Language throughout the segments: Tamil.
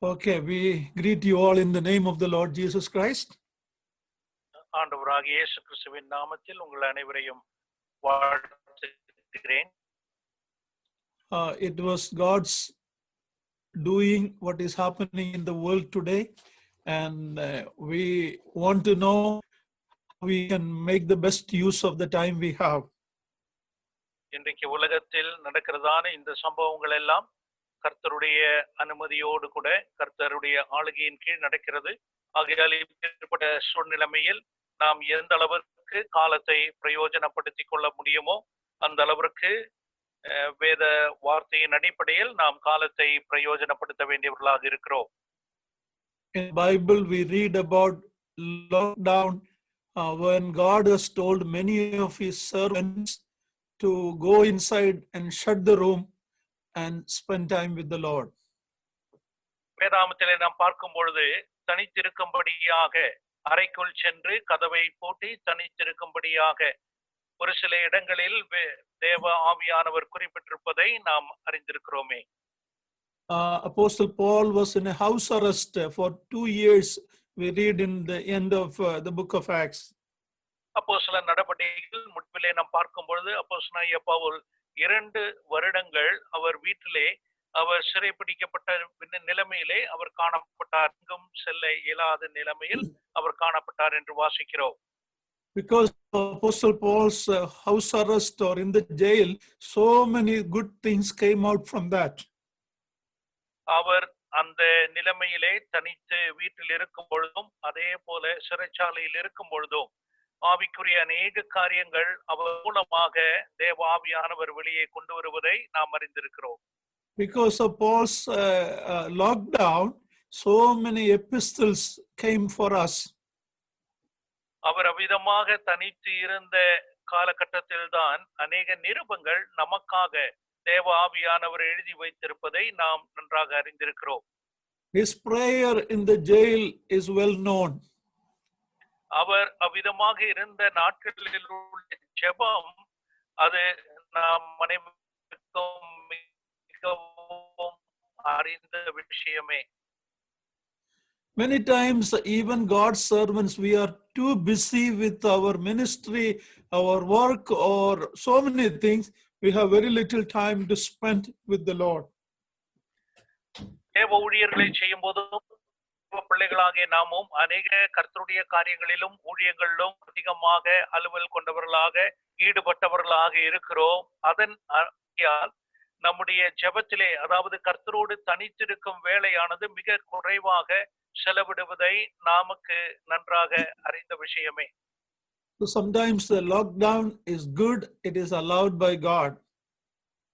Okay, we greet you all in the name of the Lord Jesus Christ. ஆண்டவராகிய இயேசு கிறிஸ்துவின் நாமத்தில் உங்கள் அனைவரையும் வாழ்த்துகிறேன். It was God's doing what is happening in the world today, and we want to know how we can make the best use of the time we have. இன்றைக்கு உலகத்தில் நடக்கிறதான இந்த சம்பவங்கள் எல்லாம் கர்த்தருடைய அனுமதியோடு கூட கர்த்தருடைய ஆளுகையின் கீழ் நடக்கிறது. ஆகையால் இப்படிப்பட்ட சூழ்நிலைமையில் நாம் எந்த அளவிற்கு காலத்தை பிரயோஜனப்படுத்திக் கொள்ள முடியுமோ அந்த அளவிற்கு வேத வார்த்தையின் அடிப்படையில் நாம் காலத்தை பிரயோஜனப்படுத்த வேண்டியவர்களாக இருக்கிறோம். In the Bible we read about lockdown when God has told many of his servants to go inside and shut the room and spend time with the Lord. வேதாகமத்திலே நாம் பார்க்கும் பொழுது தனித்திருக்கும்படியாக அறைக்குள் சென்று கதவை பூட்டி தனித்திருக்கும்படியாக ஒரு சில இடங்களில் தேவ ஆவியானவர் குறிப்பிட்டிருப்பதை நாம் அறிந்திருக்கிறோமே. Apostle Paul was in a house arrest for 2 years. We read in the end of the book of Acts. அப்போஸ்தலர் நடபடிகள் முடிவிலே நாம் பார்க்கும் பொழுது அப்போஸ்தலனாகிய பவுல் 2 வருடங்கள் அவர் வீட்டிலே அவர் சிறைப்பிடிக்கப்பட்ட நிலைமையிலே அவர் காணப்பட்டார். எங்கும் செல்ல இயலாத நிலைமையில் அவர் காணப்பட்டார் என்று வாசிக்கிறோம். Because of Apostle Paul's house arrest or in the jail, so many good things came out from that. அவர் அந்த நிலைமையிலே தனித்து வீட்டில் இருக்கும் பொழுதும் அதே போல சிறைச்சாலையில் இருக்கும் பொழுதும் ஆவிக்குரிய அநேக காரியங்கள் அவர் மூலமாக தேவ ஆவியானவர் வெளியே கொண்டு வருவதை நாம் அறிந்திருக்கிறோம். Because of Paul's lockdown, so many epistles came for us. அவர் அவ்விதமாக தனித்து இருந்த காலகட்டத்தில் தான் அநேக நிருபங்கள் நமக்காக தேவ ஆவியானவர் எழுதி வைத்திருப்பதை நாம் நன்றாக அறிந்திருக்கிறோம். His prayer in the jail is well known. அவர் அவ்விதமாக இருந்த நாட்களில் உள்ள ஜெபம் அது நாம் அனைவருக்கும் மிகவும் அறிந்த விஷயமே. Many times, even God's servants, we are too busy with our ministry, our work, or so many things. We have very little time to spend with the Lord. தேவ ஊழியர்களை செய்யும் போதும் பிள்ளைகளாகிய நாமும் அநேக கர்த்தருடைய காரியங்களிலும் ஊழியங்களிலும் அதிகமாக அலுவல் கொண்டவர்களாக ஈடுபட்டவர்களாக இருக்கிறோம். அதன் நம்முடைய ஜெபத்திலே அதாவது கர்த்தரோடு தனித்திருக்கும் வேலையானது மிக குறைவாக செலவிடுவதை நமக்கு நன்றாக அறிந்த விஷயமே. So sometimes the lockdown is good, it is allowed by God.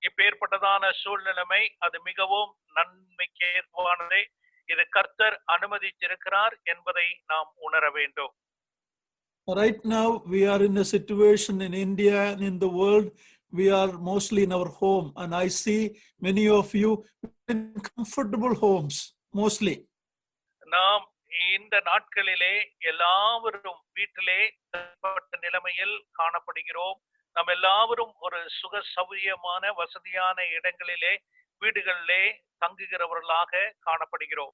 இப்பேற்பட்டதான சூழ்நிலைமை அது மிகவும் நன்மைக்கு ஏதுவானதே. இது கர்த்தர் அனுமதித்திருக்கிறார் என்பதை நாம் உணர வேண்டும். Right now we are in a situation in India and in the world. We are mostly in our home, and I see many of you in comfortable homes mostly. நாம் இந்த நாட்களிலே எல்லாவரும் வீட்டிலே நிலைமையில் காணப்படுகிறோம். நாம் எல்லாவரும் ஒரு சுக சௌகரியமான வசதியான இடங்களிலே வீடுகளிலே தங்குகிறவர்களாக காணப்படுகிறோம்.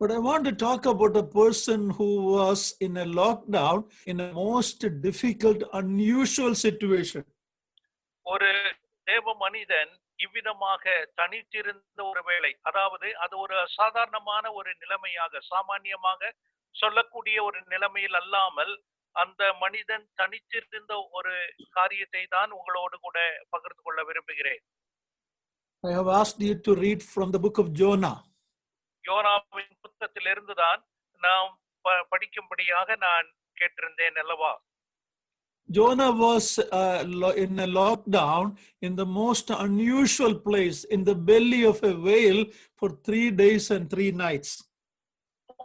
But I want to talk about a person who was in a lockdown in a most difficult, unusual situation. ஒரு தேவ மனிதன் இவ்விதமாக தனித்திருந்த ஒரு வேளை, அதாவது அது ஒரு சாதாரணமான ஒரு நிலைமையாக சாமானியமாக சொல்லக்கூடிய ஒரு நிலைமையில் அல்லாமல் அந்த மனிதன் தனித்திருந்த ஒரு காரியத்தை தான் உங்களோடு கூட பகிர்ந்து கொள்ள விரும்புகிறேன். I have asked you to read from the book of Jonah. யோனாவின் புத்தகத்திலிருந்து தான் நாம் படிக்கும்படியாக நான் கேட்டிருந்தேன் அல்லவா? Jonah was in a lockdown in the most unusual place, in the belly of a whale for 3 days and 3 nights.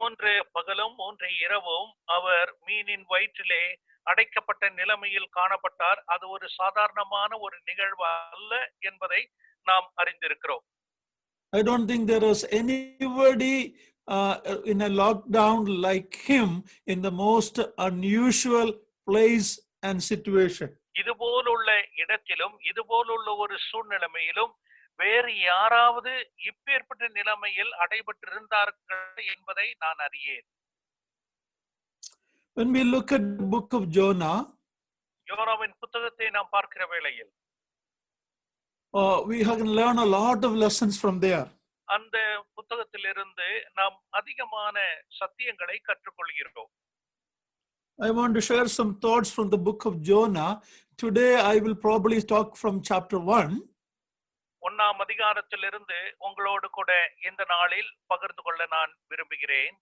3 பகலும் 3 இரவும் அவர் மீனின் வயிற்றிலே அடைக்கப்பட்ட நிலைமையில் காணப்பட்டார். அது ஒரு சாதாரணமான ஒரு நிகழ்வு அல்ல என்பதை நாம் அறிந்திருக்கிறோம். I don't think there was anybody in a lockdown like him in the most unusual place and situation. இதுபோலுள்ள இடத்திலும் இதுபோலுள்ள ஒரு சூழ்நிலைமையிலும் வேறு யாராவது இப்பேற்பட்ட நிலைமையில் அடைபட்டிருந்தார்கள் என்பதை நான் அறியேன். When we look at the book of Jonah, யோனாவின் புத்தகத்தை நாம் பார்க்கிற வேளையில் we can learn a lot of lessons from there. அந்த புத்தகத்திலிருந்து நாம் அதிகமான சத்தியங்களை கற்றுக்கொள்கிறோம். I want to share some thoughts from the book of Jonah. Today I will probably talk from chapter 1. 1ஆம் அதிகாரத்திலிருந்து உங்களோடு கூட இந்த நாளில் பகிர்ந்து கொள்ள நான் விரும்புகிறேன்.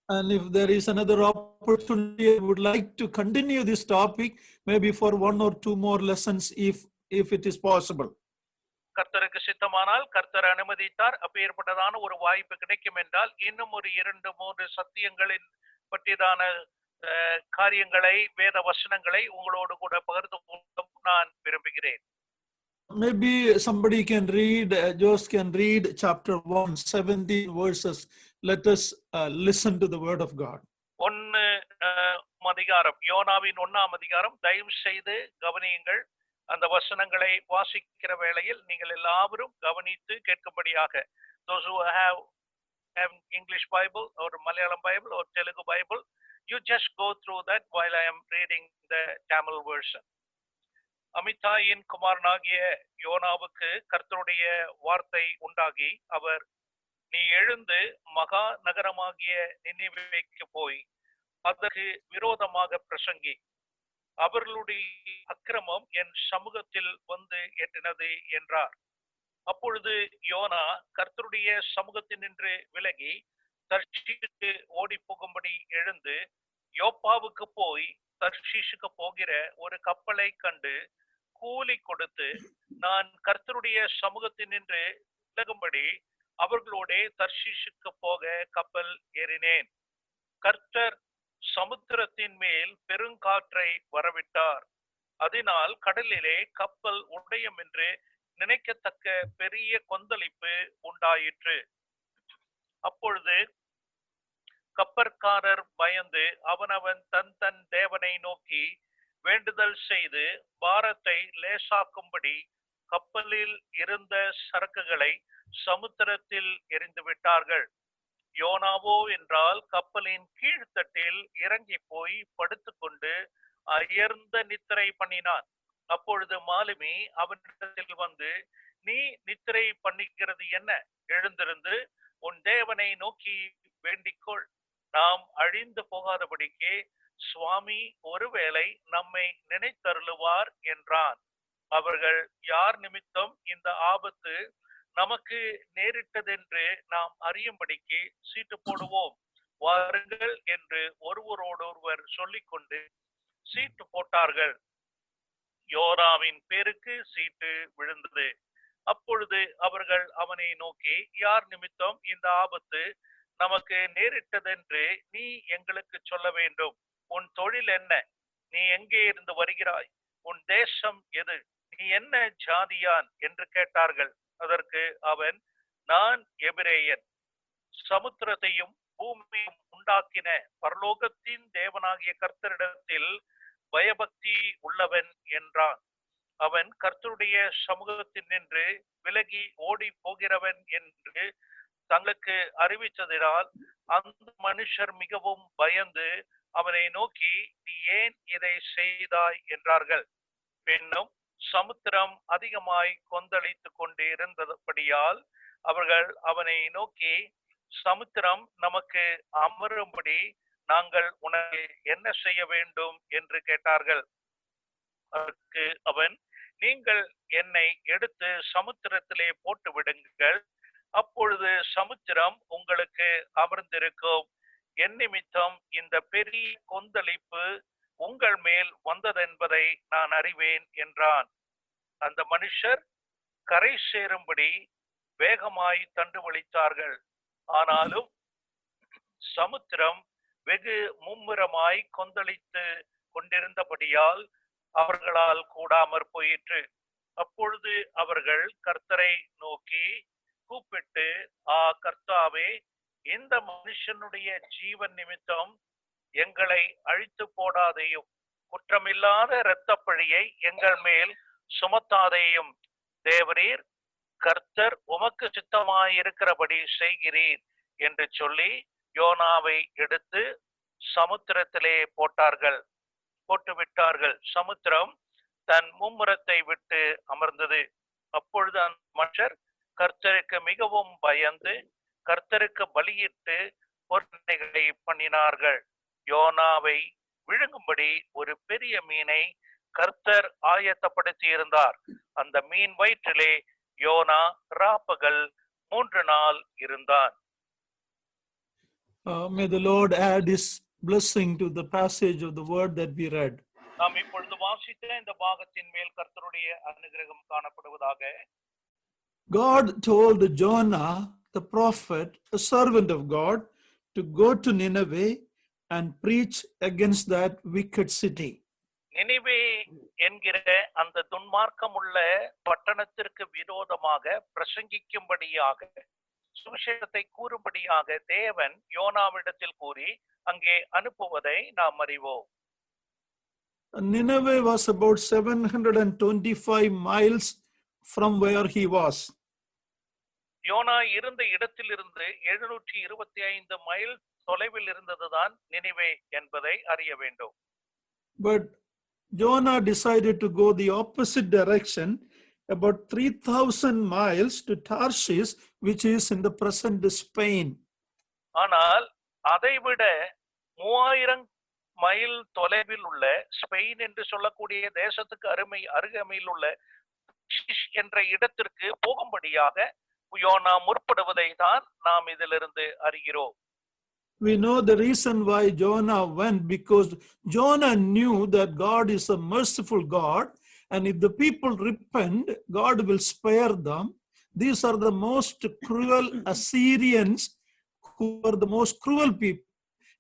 And if there is another opportunity, I would like to continue this topic, maybe for 1 or 2 more lessons if it is possible. கர்த்தருக்கு சித்தமானால் கர்த்தர் அனுமதித்தார் அப்பேற்பட்டதான ஒரு வாய்ப்பு கிடைக்கும் என்றால் இன்னும் ஒரு 2-3 சத்தியங்களின் பற்றியதான காரியங்களை வேத வசனங்களை உங்களோடு கூட பகிர்ந்து கொள்ள நான் விரும்புகிறேன். Maybe somebody can read, Josh can read chapter 1, 17 verses. Let us listen to the word of God. 1 அதிகாரம், யோனாவின் 1ஆம் அதிகாரம், தயவு செய்து கவனியுங்கள். அந்த வசனங்களை வாசிக்கிற வேளையில் நீங்கள் எல்லாரும் கவனித்து கேட்கும்படியாக. Those who have English Bible or Malayalam Bible or Telugu Bible, you just go through that while I am reading the Tamil version. அமித்தாயின் குமாரனாகிய யோனாவுக்கு கர்த்தருடைய வார்த்தை உண்டாகி, அவர், நீ எழுந்து மகா நகரமாகிய நினிவேக்கு போய் அதற்கு விரோதமாக பிரசங்கி, அவர்களுடைய அக்கிரமம் என் சமூகத்தில் வந்து எட்டினது என்றார். அப்பொழுது யோனா கர்த்தருடைய சமூகத்தினின்று விலகி தர்ஷீஷுக்கு ஓடி போகும்படி எழுந்து யோப்பாவுக்கு போய் தர்ஷீஷுக்கு போகிற ஒரு கப்பலை கண்டு கூலி கொடுத்து, நான் கர்த்தருடைய சமூகத்தினின்று விலகும்படி அவர்களோட தர்ஷீஷுக்கு போக கப்பல் ஏறினேன். கர்த்தர் சமுத்திரத்தின் மேல் பெருங்காற்றை வரவிட்டார். அதனால் கடலிலே கப்பல் உடையும் என்று நினைக்கத்தக்க பெரிய கொந்தளிப்பு உண்டாயிற்று. அப்பொழுது கப்பற்காரர் பயந்து அவனவன் தன் தன் தேவனை நோக்கி வேண்டுதல் செய்து பாரத்தை லேசாக்கும்படி கப்பலில் இருந்த சரக்குகளை சமுத்திரத்தில் எறிந்து விட்டார்கள். யோனாவோ என்றால் கப்பலின் கீழ்த்தட்டில் இறங்கி போய் படுத்துக்கொண்டு அயர்ந்த நித்திரை பண்ணினான். அப்பொழுது மாலுமி அவனிடத்தில் வந்து, நீ நித்திரை பண்ணிக்கிறது என்ன? எழுந்திருந்து உன் தேவனை நோக்கி வேண்டிக்கொள், நாம் அழிந்து போகாதபடிக்கு சுவாமி ஒருவேளை நம்மை நினைத்தருளுவார் என்றான். அவர்கள், யார் நிமித்தம் இந்த ஆபத்து நமக்கு நேரிட்டதென்று நாம் அறியும்படிக்கு சீட்டு போடுவோம் வாருங்கள் என்று ஒருவரோடொருவர் சொல்லிக்கொண்டு சீட்டு போட்டார்கள். யோனாவின் பேருக்கு சீட்டு விழுந்தது. அப்பொழுது அவர்கள் அவனை நோக்கி, யார் நிமித்தம் இந்த ஆபத்து நமக்கு நேரிட்டதென்று நீ எங்களுக்கு சொல்ல வேண்டும். உன் தொழில் என்ன? நீ எங்கே இருந்து வருகிறாய்? உன் தேசம் எது? நீ என்ன ஜாதியான் என்று கேட்டார்கள். அதற்கு அவன், நான் எபிரேயன், சமுத்திரத்தையும் பூமியையும் உண்டாக்கின பரலோகத்தின் தேவனாகிய கர்த்தரிடத்தில் பயபக்தி உள்ளவன் என்றான். அவன் கர்த்தருடைய சமூகத்தில் நின்று விலகி ஓடி போகிறவன் என்று தங்களுக்கு அறிவித்ததினால் அந்த மனுஷர் மிகவும் பயந்து அவனை நோக்கி, நீ ஏன் இதை செய்தாய் என்றார்கள். பின்னும் சமுத்திரம் அதிகமாய் கொந்தளித்து கொண்டு இருந்தபடியால் அவர்கள் அவனை நோக்கி, சமுத்திரம் நமக்கு அமரும்படி நாங்கள் உனக்கு என்ன செய்ய வேண்டும் என்று கேட்டார்கள். அதற்கு அவன், நீங்கள் என்னை எடுத்து சமுத்திரத்திலே போட்டு விடுங்கள், அப்பொழுது சமுத்திரம் உங்களுக்கு அமர்ந்திருக்கும். என் நிமித்தம் இந்த பெரிய கொந்தளிப்பு உங்கள் மேல் வந்ததென்பதை நான் அறிவேன் என்றான். அந்த மனுஷர் கரை சேரும்படி வேகமாய் தண்டு வலித்தார்கள். ஆனாலும் சமுத்திரம் வெகு மும்முரமாய் கொந்தளித்து கொண்டிருந்தபடியால் அவர்களால் கூடாமற் போயிற்று. அப்பொழுது அவர்கள் கர்த்தரை நோக்கி கூப்பிட்டு, கர்த்தாவே, இந்த மனுஷனுடைய ஜீவன் நிமித்தம் எங்களை அழித்து போடாதேயும், குற்றமில்லாத இரத்த பழியை எங்கள் மேல் சுமத்தாதேயும். தேவரீர் கர்த்தர் உமக்கு சித்தமாயிருக்கிறபடி செய்கிறீர் என்று சொல்லி யோனாவை எடுத்து சமுத்திரத்திலே போட்டு விட்டார்கள். சமுத்திரம் தன் மும்முரத்தை விட்டு அமர்ந்தது. அப்பொழுது அந்த மனுஷர் கர்த்தருக்கு மிகவும் பயந்து கர்த்தருக்கு பலியிட்டு பொருத்தனைகளை பண்ணினார்கள். யோனாவை விழுங்கும்படி ஒரு பெரிய மீனை கர்த்தர் ஆயத்தப்படுத்தி இருந்தார். அந்த மீன் வயிற்றிலே யோனா ராப்பகல் 3 நாள் இருந்தான். May the Lord add his blessing to the passage of the word that we read. நாம் இப்பொழுது வாசித்த இந்த பாகத்தின் மேல் கர்த்தருடைய அனுகிரகம் காணப்படுவதாக. God told Jonah, the prophet, a servant of God, to go to Nineveh and preach against that wicked city. Nineveh என்கிற அந்த துன்மார்க்கம் உள்ள பட்டணத்திற்கு விரோதமாக பிரசங்கிக்கும்படியாக சுவிசேஷத்தை கூறும்படியாக தேவன் யோனாவிடத்தில் கூறி அங்கே அனுப்புவதை நாம் அறிவோம். Nineveh was about 725 miles from where he was. யோனா இருந்த இடத்திலிருந்து 725 மைல் தொலைவில் இருந்ததுதான் நினிவே என்பதை அறிய வேண்டும். But Jonah decided to go the opposite direction, about 3,000 miles to Tarshish, which is in the present Spain. ஆனால் அதைவிட 3000 மைல் தொலைவில் உள்ள ஸ்பெயின் என்று சொல்லக்கூடிய தேசத்துக்கு அருகமையில் உள்ள என்ற இடத்திற்கு போகும்படியாக யோனா முற்படுவதை தான் நாம் இதிலிருந்து அறிகிறோம். We know the reason why Jonah went, because Jonah knew that God is a merciful God, and if the people repent, God will spare them. These are the most cruel Assyrians, who are the most cruel people.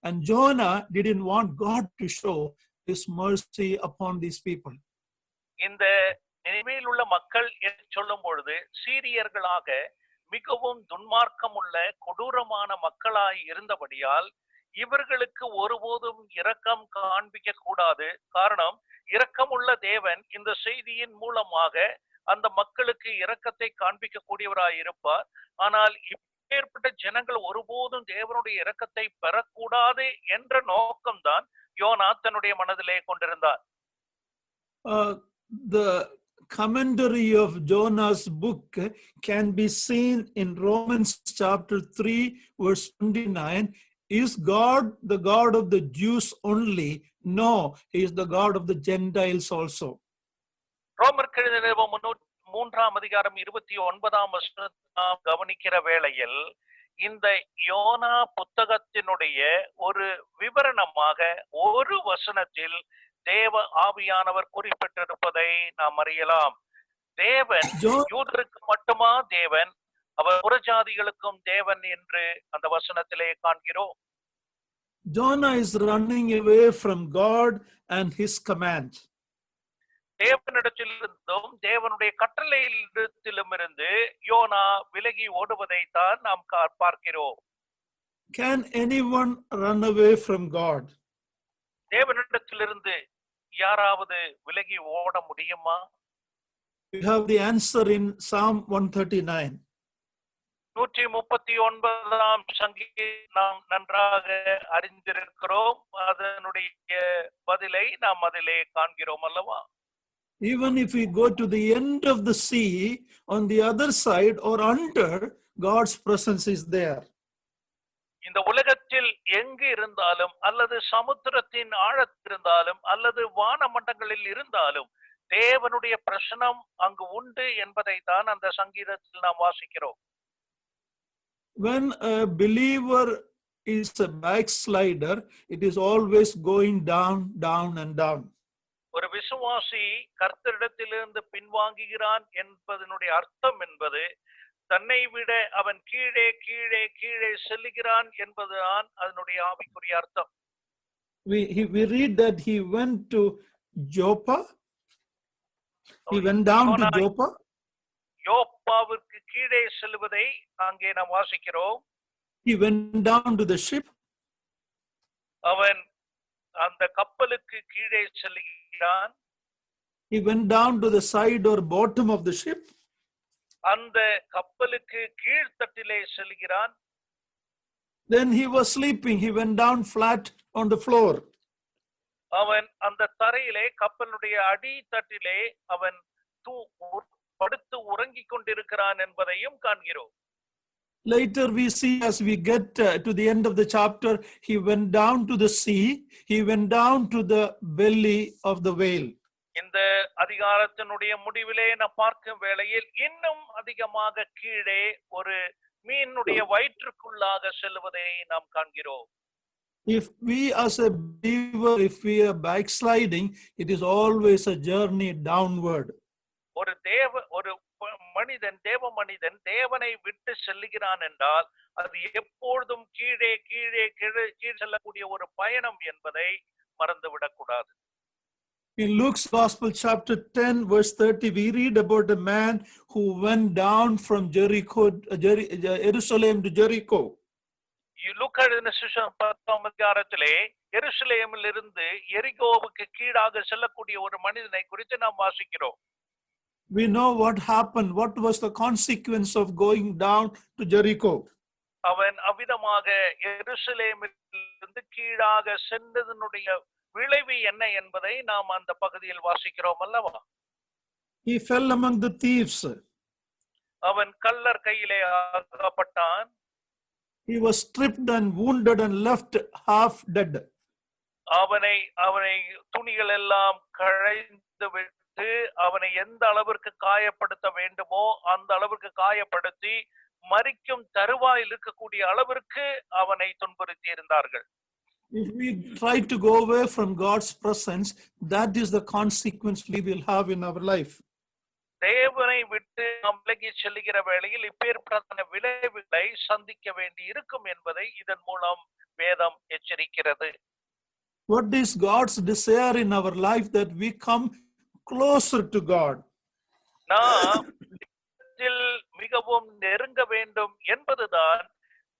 And Jonah didn't want God to show his mercy upon these people. இந்த நினைவில் உள்ள மக்கள் என்று சொல்லும் பொழுது சீரியர்களாக மிகவும் துன்மார்க்கம் உள்ள கொடூரமான மக்களாய் இருந்தபடியால் இவர்களுக்கு ஒருபோதும் இரக்கம் காண்பிக்க கூடாது. காரணம், இரக்கமுள்ள தேவன் இந்த செய்தியின் மூலமாக அந்த மக்களுக்கு இரக்கத்தை காண்பிக்க கூடியவராய் இருப்பார். ஆனால் இப்பேற்பட்ட ஜனங்கள் ஒருபோதும் தேவனுடைய இரக்கத்தை பெறக்கூடாது என்ற நோக்கம்தான் யோனா தன்னுடைய மனதிலே கொண்டிருந்தார். The commentary of Jonah's book can be seen in Romans chapter 3 verse 29. Is God the God of the Jews only? No, he is the God of the Gentiles also. ரோமருக்கு எழுதின நிருபம் 3ஆம் அதிகாரம் 29ஆம் வசனத்தை கவனிக்கிற வேளையில் இந்த யோனா புத்தகத்தினுடைய ஒரு விவரணமாக ஒரு வசனத்தில் தேவ ஆவியானவர் குறிப்பிட்டிருப்பதை நாம் அறியலாம். தேவன் யூதருக்கு மட்டுமா தேவன், அவர் புறஜாதிகளுக்கும் தேவன் என்று அந்த வசனத்திலே காண்கிறோம். Jonah is running away from God and his command. தேவனிடத்திலிருந்தும் தேவனுடைய கட்டளையிலிருந்தும் இருந்து யோனா விலகி ஓடுவதை தான் நாம் பார்க்கிறோம். Can anyone run away from God? தேவனிடத்திலிருந்து யாராவது விலகி ஓட முடியுமா? We have the answer in Psalm 139. 139ஆம் சங்கீதம் நாம் நன்றாக அறிந்திருக்கிறோம். அதனுடைய பதிலை நாம் அதிலே காண்கிறோம் அல்லவா? Even if we go to the end of the sea, on the other side or under, God's presence is there. இந்த உலகத்தில் எங்கு இருந்தாலும் அல்லது சமுத்திரத்தின் ஆழத்தில் இருந்தாலும் அல்லது வானமண்டங்களில் இருந்தாலும் தேவனுடைய பிரசனம் அங்கு உண்டு என்பதை தான் அந்த சங்கீதத்தில் நாம் வாசிக்கிறோம். When a believer is a backslider, it is always going down, down and down. ஒரு விசுவாசி கர்த்தரிடத்திலிருந்து பின்வாங்குகிறான் என்பதனுடைய அர்த்தம் என்பது தன்னை விட அவன் கீழே கீழே கீழே செல்லுகிறான் என்பதுதான் அதனுடைய ஆவிக்குரிய அர்த்தம். We read that he went to Joppa. He went down to Joppa. யோப்பாவிற்கு கீழே செல்வதை அங்கே நாம் வாசிக்கிறோம். He went down to the ship. அவன் அந்த கப்பலுக்கு கீழே செல்லுகிறான். He went down to the side or bottom of the ship. அந்த கப்பலுக்கு கீழ்த்தட்டிலே செல்கிறான். Then he was sleeping. He went down flat on the floor. அவன் அந்த தரையிலே கப்பலுடைய அடித்தட்டிலே அவன் படுத்து உறங்கிக் கொண்டிருக்கிறான் என்பதையும் காண்கிறோம். Later we see, as we get to the end of the chapter, he went down to the sea. He went down to the belly of the whale. இந்த அதிகாரத்தினுடைய முடிவிலே நாம் பார்க்கும் வேளையில் இன்னும் அதிகமாக கீழே ஒரு மீனுடைய வயிற்றுக்குள்ளாக செல்வதை நாம் காண்கிறோம். If we as a believer, if we are backsliding, it is always a journey downward. ஒரு தேவ மனிதன் தேவனை விட்டு செல்லுகிறான் என்றால் அது எப்பொழுதும் கீழே கீழே கீழே செல்லக்கூடிய ஒரு பயணம் என்பதை மறந்துவிடக் கூடாது. In Luke's Gospel, chapter 10, verse 30, we read about a man who went down from Jerusalem to Jericho. லூக்கா எழுதின சுவிசேஷம் 10ஆம் அதிகாரத்திலே எருசலேமில் இருந்து எரிகோவுக்கு கீழாக செல்லக்கூடிய ஒரு மனிதனை குறித்து நாம் வாசிக்கிறோம். We know what happened. What was the consequence of going down to Jericho? அவன் அவ்விதமாக எருசலேமில் இருந்து கீழாக சென்றதனுடைய விளைவு என்ன என்பதை நாம் அந்த பகுதியில் வாசிக்கிறோம் அல்லவா? He fell among the thieves. அவன் கள்ளர் கையிலே அகப்பட்டான். He was stripped and wounded and left half dead. அவனை துணிகள் எல்லாம் களைந்து விட்டு அவனை எந்த அளவிற்கு காயப்படுத்த வேண்டுமோ அந்த அளவிற்கு காயப்படுத்தி மரிக்கும் தருவாயில் இருக்கக்கூடிய அளவிற்கு அவனை துன்புறுத்தி இருந்தார்கள். If we try to go away from God's presence, that is the consequence we will have in our life. தேவனை விட்டு நாம் விலகி செல்லுகிற வேளையில் இப்பேற்பட்ட விளைவுகளை சந்திக்க வேண்டி இருக்கும் என்பதை இதன் மூலம் வேதம் எச்சரிக்கிறது. What is God's desire in our life? That we come closer to God. நாம் மிகவும் நெருங்க வேண்டும் என்பதுதான்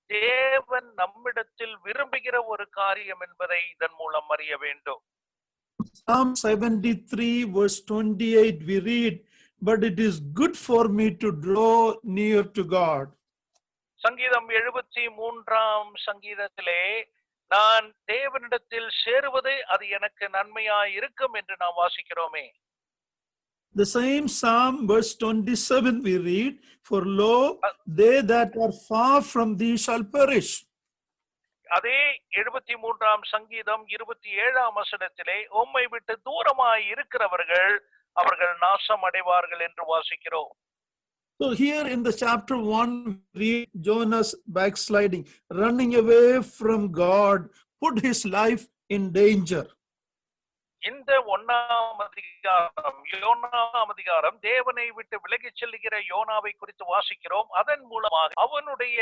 தேவன் நம்மிடத்தில் விரும்புகிற ஒரு காரியம் என்பதை இதன் மூலம் அறிய வேண்டும். Psalm 73 verse 28 we read, but it is good for me to draw near to God. சங்கீதம் 73ஆம் சங்கீதத்திலே நான் தேவனிடத்தில் சேருவது அது எனக்கு நன்மையாய் இருக்கும் என்று நாம் வாசிக்கிறோமே. The same Psalm verse 27 we read, for lo, they that are far from thee shall perish. அதே 73ஆம் சங்கீதம் 27ஆம் வசனத்திலே உம்மை விட்டு தூரமாய் இருக்கிறவர்கள் அவர்கள் நாசம் அடைவார்கள் என்று வாசிக்கிறோம். So here in the chapter 1 we read Jonah's backsliding, running away from God, put his life in danger. இந்த 1ஆம் அதிகாரம் தேவனை விட்டு விலகி செல்லுகிற யோனாவை குறித்து வாசிக்கிறோம். அதன் மூலமாக அவனுடைய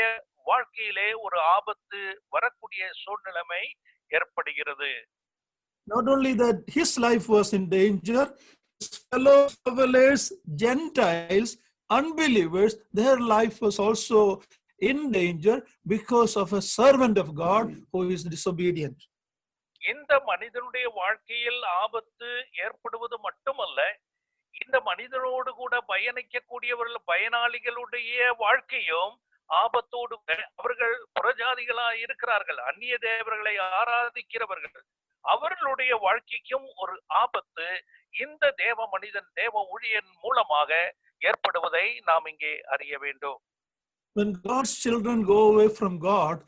வாழ்க்கையிலே ஒரு ஆபத்து வரக்கூடிய சூழ்நிலைமை ஏற்படுகிறது. Not only that his life was in danger, his fellow travelers, Gentiles, unbelievers, their life was also in danger because of a servant of God who is disobedient. இந்த மனிதனுடைய வாழ்க்கையில் ஆபத்து ஏற்படுவது மட்டுமல்ல, இந்த மனிதனோடு கூட பயணிக்கக்கூடியவர்கள் பயனாளிகளுடைய வாழ்க்கையும் ஆபத்தோடு, அவர்கள் புறஜாதிகளாய் இருக்கிறார்கள், அந்நிய தேவர்களை ஆராதிக்கிறவர்கள், அவர்களுடைய வாழ்க்கைக்கும் ஒரு ஆபத்து இந்த தேவ மனிதன் தேவ ஊழியன் மூலமாக ஏற்படுவதை நாம் இங்கே அறிய வேண்டும். When God's children go away from God,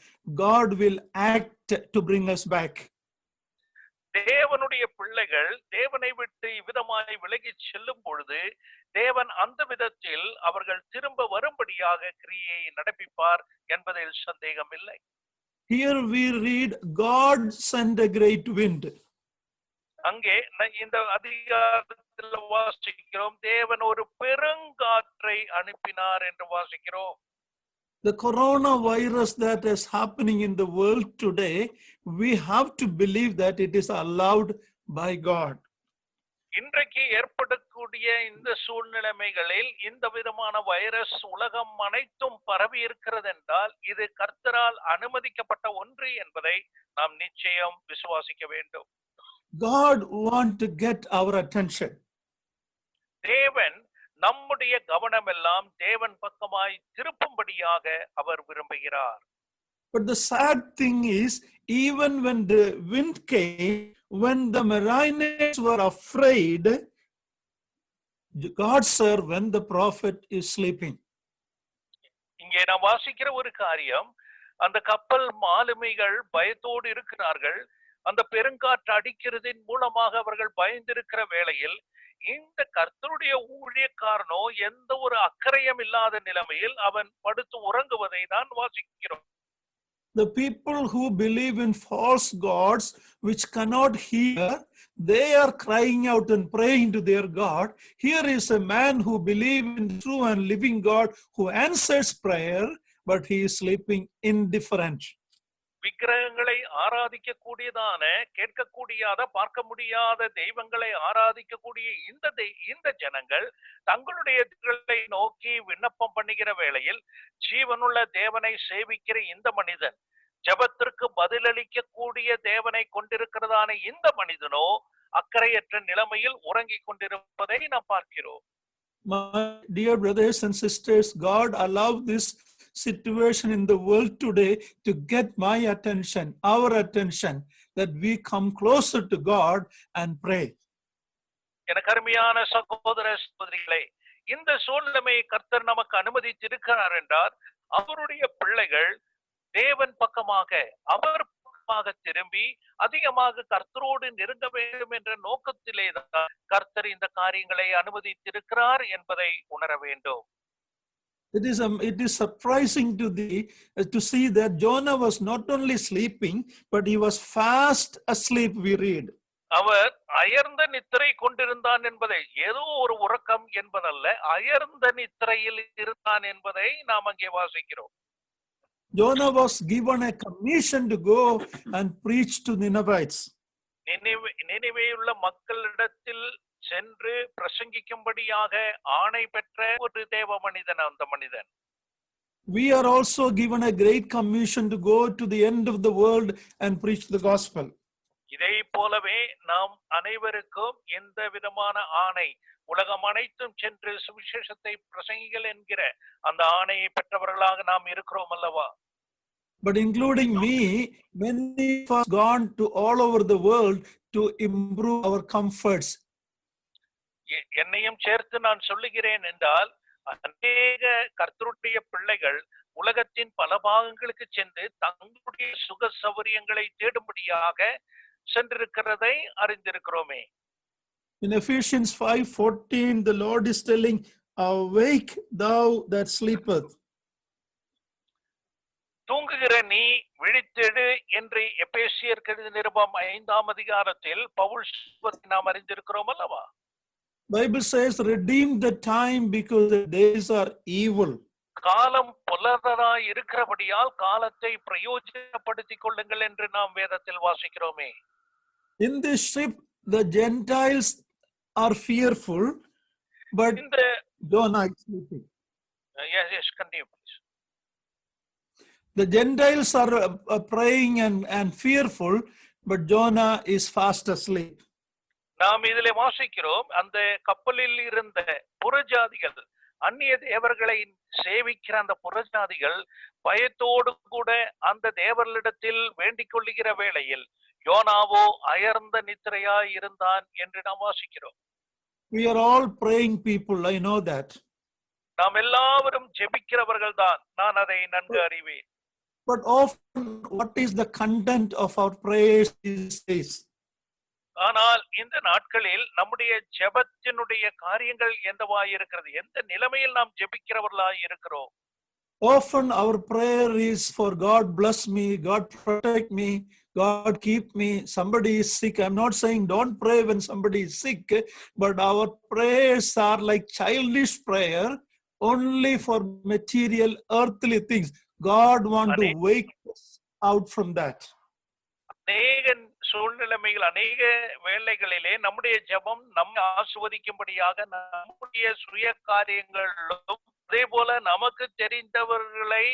God will act to bring us back. தேவனுடைய பிள்ளைகள் தேவனை விட்டு இவ்விதமாய் விலகி செல்லும் பொழுது தேவன் அந்த விதத்தில் அவர்கள் திரும்ப வரும்படியாக கிரியை நடப்பிப்பார் என்பதில் சந்தேகம் இல்லை. Here we read, God sent a great wind. அங்கே இந்த அதிகாரத்தில் வாசிக்கிறோம், தேவன் ஒரு பெருங்காற்றை அனுப்பினார் என்று வாசிக்கிறோம். The coronavirus that is happening in the world today, we have to believe that it is allowed by God. இன்றைக்கு ஏற்படக்கூடிய இந்த சூழ்நிலைமைகளில் இந்த விதமான வைரஸ் உலகம் அனைத்தும் பரவி இருக்கிறது என்றால் இது கர்த்தரால் அனுமதிக்கப்பட்ட ஒன்று என்பதை நாம் நிச்சயம் விசுவாசிக்க வேண்டும். God wants to get our attention. தேவன் நம்முடைய கவனம் எல்லாம் தேவன் பக்கமாய் திருப்பும்படியாக அவர் விரும்புகிறார். But the sad thing is, even when the wind came, when the Maronites were afraid, God served when the prophet is sleeping. இங்கே நாம் வாசிக்கிற ஒரு காரியம், அந்த கப்பல் மாலுமிகள் பயத்தோடு இருக்கிறார்கள். அந்த பெருங்காற்று அடிக்கிறதின் மூலமாக அவர்கள் பயந்திருக்கிற வேளையில் இந்த கர்த்தருடைய ஊழியக்காரனோ எந்த ஒரு அக்கறையும் இல்லாத நிலைமையில் அவன் படுத்து உறங்குவதை தான் வாசிக்கிறோம். The people who believe in false gods which cannot hear, they are crying out and praying to their God. Here is a man who believes in true and living God who answers prayer, but he is sleeping indifferent. விக்கிரகங்களை ஆராதிக்க கூடியதான, கேட்கக்கூடியாத, பார்க்க முடியாத தெய்வங்களை ஆராதிக்கக்கூடிய இந்த ஜனங்கள் தங்களுடைய நோக்கி விண்ணப்பம் பண்ணுகிற வேளையில் ஜீவனுள்ள தேவனை சேவிக்கிற இந்த மனிதன், ஜெபத்திற்கு பதிலளிக்க கூடிய தேவனை கொண்டிருக்கிறதான இந்த மனிதனோ அக்கறையற்ற நிலைமையில் உறங்கிக் கொண்டிருப்பதை நாம் பார்க்கிறோம். My dear brothers and sisters, God allowed this situation in the world today to get my attention, our attention, that we come closer to God and pray. எனக்கு அருமையான சகோதர சகோதரிகளே, இந்த சூழ்நிலையை கர்த்தர் நமக்கு அனுமதித்திருக்கிறார் என்றால் அவருடைய பிள்ளைகள் தேவன் பக்கமாக, அவர் பக்கமாக திரும்பி அதிகமாக கர்த்தரோடு நெருங்க வேண்டும் என்ற நோக்கத்திலே தான் கர்த்தர் இந்த காரியங்களை அனுமதித்திருக்கிறார் என்பதை உணர வேண்டும். It is surprising to see that Jonah was not only sleeping, but he was fast asleep, we read. அவர் அயர்ந்த நித்திரை கொண்டிருந்தான் என்பதை, ஏதோ ஒரு உறக்கம் என்பதல்ல, அயர்ந்த நித்திரையில் இருந்தான் என்பதை நாம் அங்கே வாசிக்கிறோம். Jonah was given a commission to go and preach to Ninevites. நினிவேயுள்ள மக்களிடத்தில் சென்று பிரசங்கிக்கும்படியாக ஆணை பெற்ற ஒரு தேவ மனிதன் அந்த மனிதன். We are also given a great commission to go to the end of the world and preach the gospel. இதை போலவே நாம் அனைவருக்கும் எந்த விதமான ஆணை, உலகம் அனைத்தும் சென்று சுவிசேஷத்தை பிரசங்கிகள் என்கிற அந்த ஆணையை பெற்றவர்களாக நாம் இருக்கிறோம் அல்லவா? But including me, many of us gone to all over the world to improve our comforts. என்னையும் சேர்த்து நான் சொல்லுகிறேன் என்றால், அநேக கர்த்தருடைய பிள்ளைகள் உலகத்தின் பல பாகங்களுக்கு சென்று தங்களுடைய சுக சௌகரியங்களை தேடும்படியாக சென்றிருக்கிறதை அறிந்திருக்கிறோமே. In Ephesians 5:14, the Lord is telling, "Awake thou that sleepeth." தூங்குகிற நீ விழித்தெழு என்று எபேசியர் நிருபம் 5ஆம் அதிகாரத்தில் பவுல் நாம் அறிந்திருக்கிறோம் அல்லவா? Bible says, "Redeem the time because the days are evil." காலம் பொல்லாததாய் இருக்கிறபடியால் காலத்தை பிரயோஜனப்படுத்திக் கொள்ளுங்கள் என்று நாம் வேதத்தில் வாசிக்கிறோமே. In this ship, the Gentiles are fearful, but Jonah is sleeping. Yes, continue please. The Gentiles are praying and fearful, but Jonah is fast asleep. நாம் இதிலே வாசிக்கிறோம், அந்த கப்பலில் இருந்த புறஜாதிகள், அந்நிய தேவர்களை சேவிக்கிற அந்த புறஜாதிகள் பயத்தோடு கூட அந்த தேவர்களிடத்தில் வேண்டிக் கொள்ளுகிற வேளையில் யோனாவோ அயர்ந்த நித்திரையாய் இருந்தான் என்று நாம் வாசிக்கிறோம். We are all praying people, I know that. நாம் எல்லாரும் ஜெபிக்கிறவர்கள் தான், நான் அதை நன்கு அறிவேன். But often, what is the content of our prayers these days? ஆனால் இந்த நாட்களில் நம்முடைய ஜெபத்தினுடைய காரியங்கள் எந்தவாய் இருக்கிறது, எந்த நிலைமையில் நாம் ஜெபிக்கிறவர்களாய் இருக்கிறோம்? Often our prayer is for God bless me, God protect me, God keep me, somebody is sick. I'm not saying don't pray when somebody is sick, but our prayers are like childish prayer only for material earthly things. God wants to wake us out from that. அநேக சூழ்நிலைமைகள், அநேக வேளைகளிலே நம்முடைய ஜெபம் நம்மை ஆசீர்வதிக்கும்படியாக, நம்முடைய சுய காரியங்களும் அதே போல நமக்கு தெரிந்தவர்களை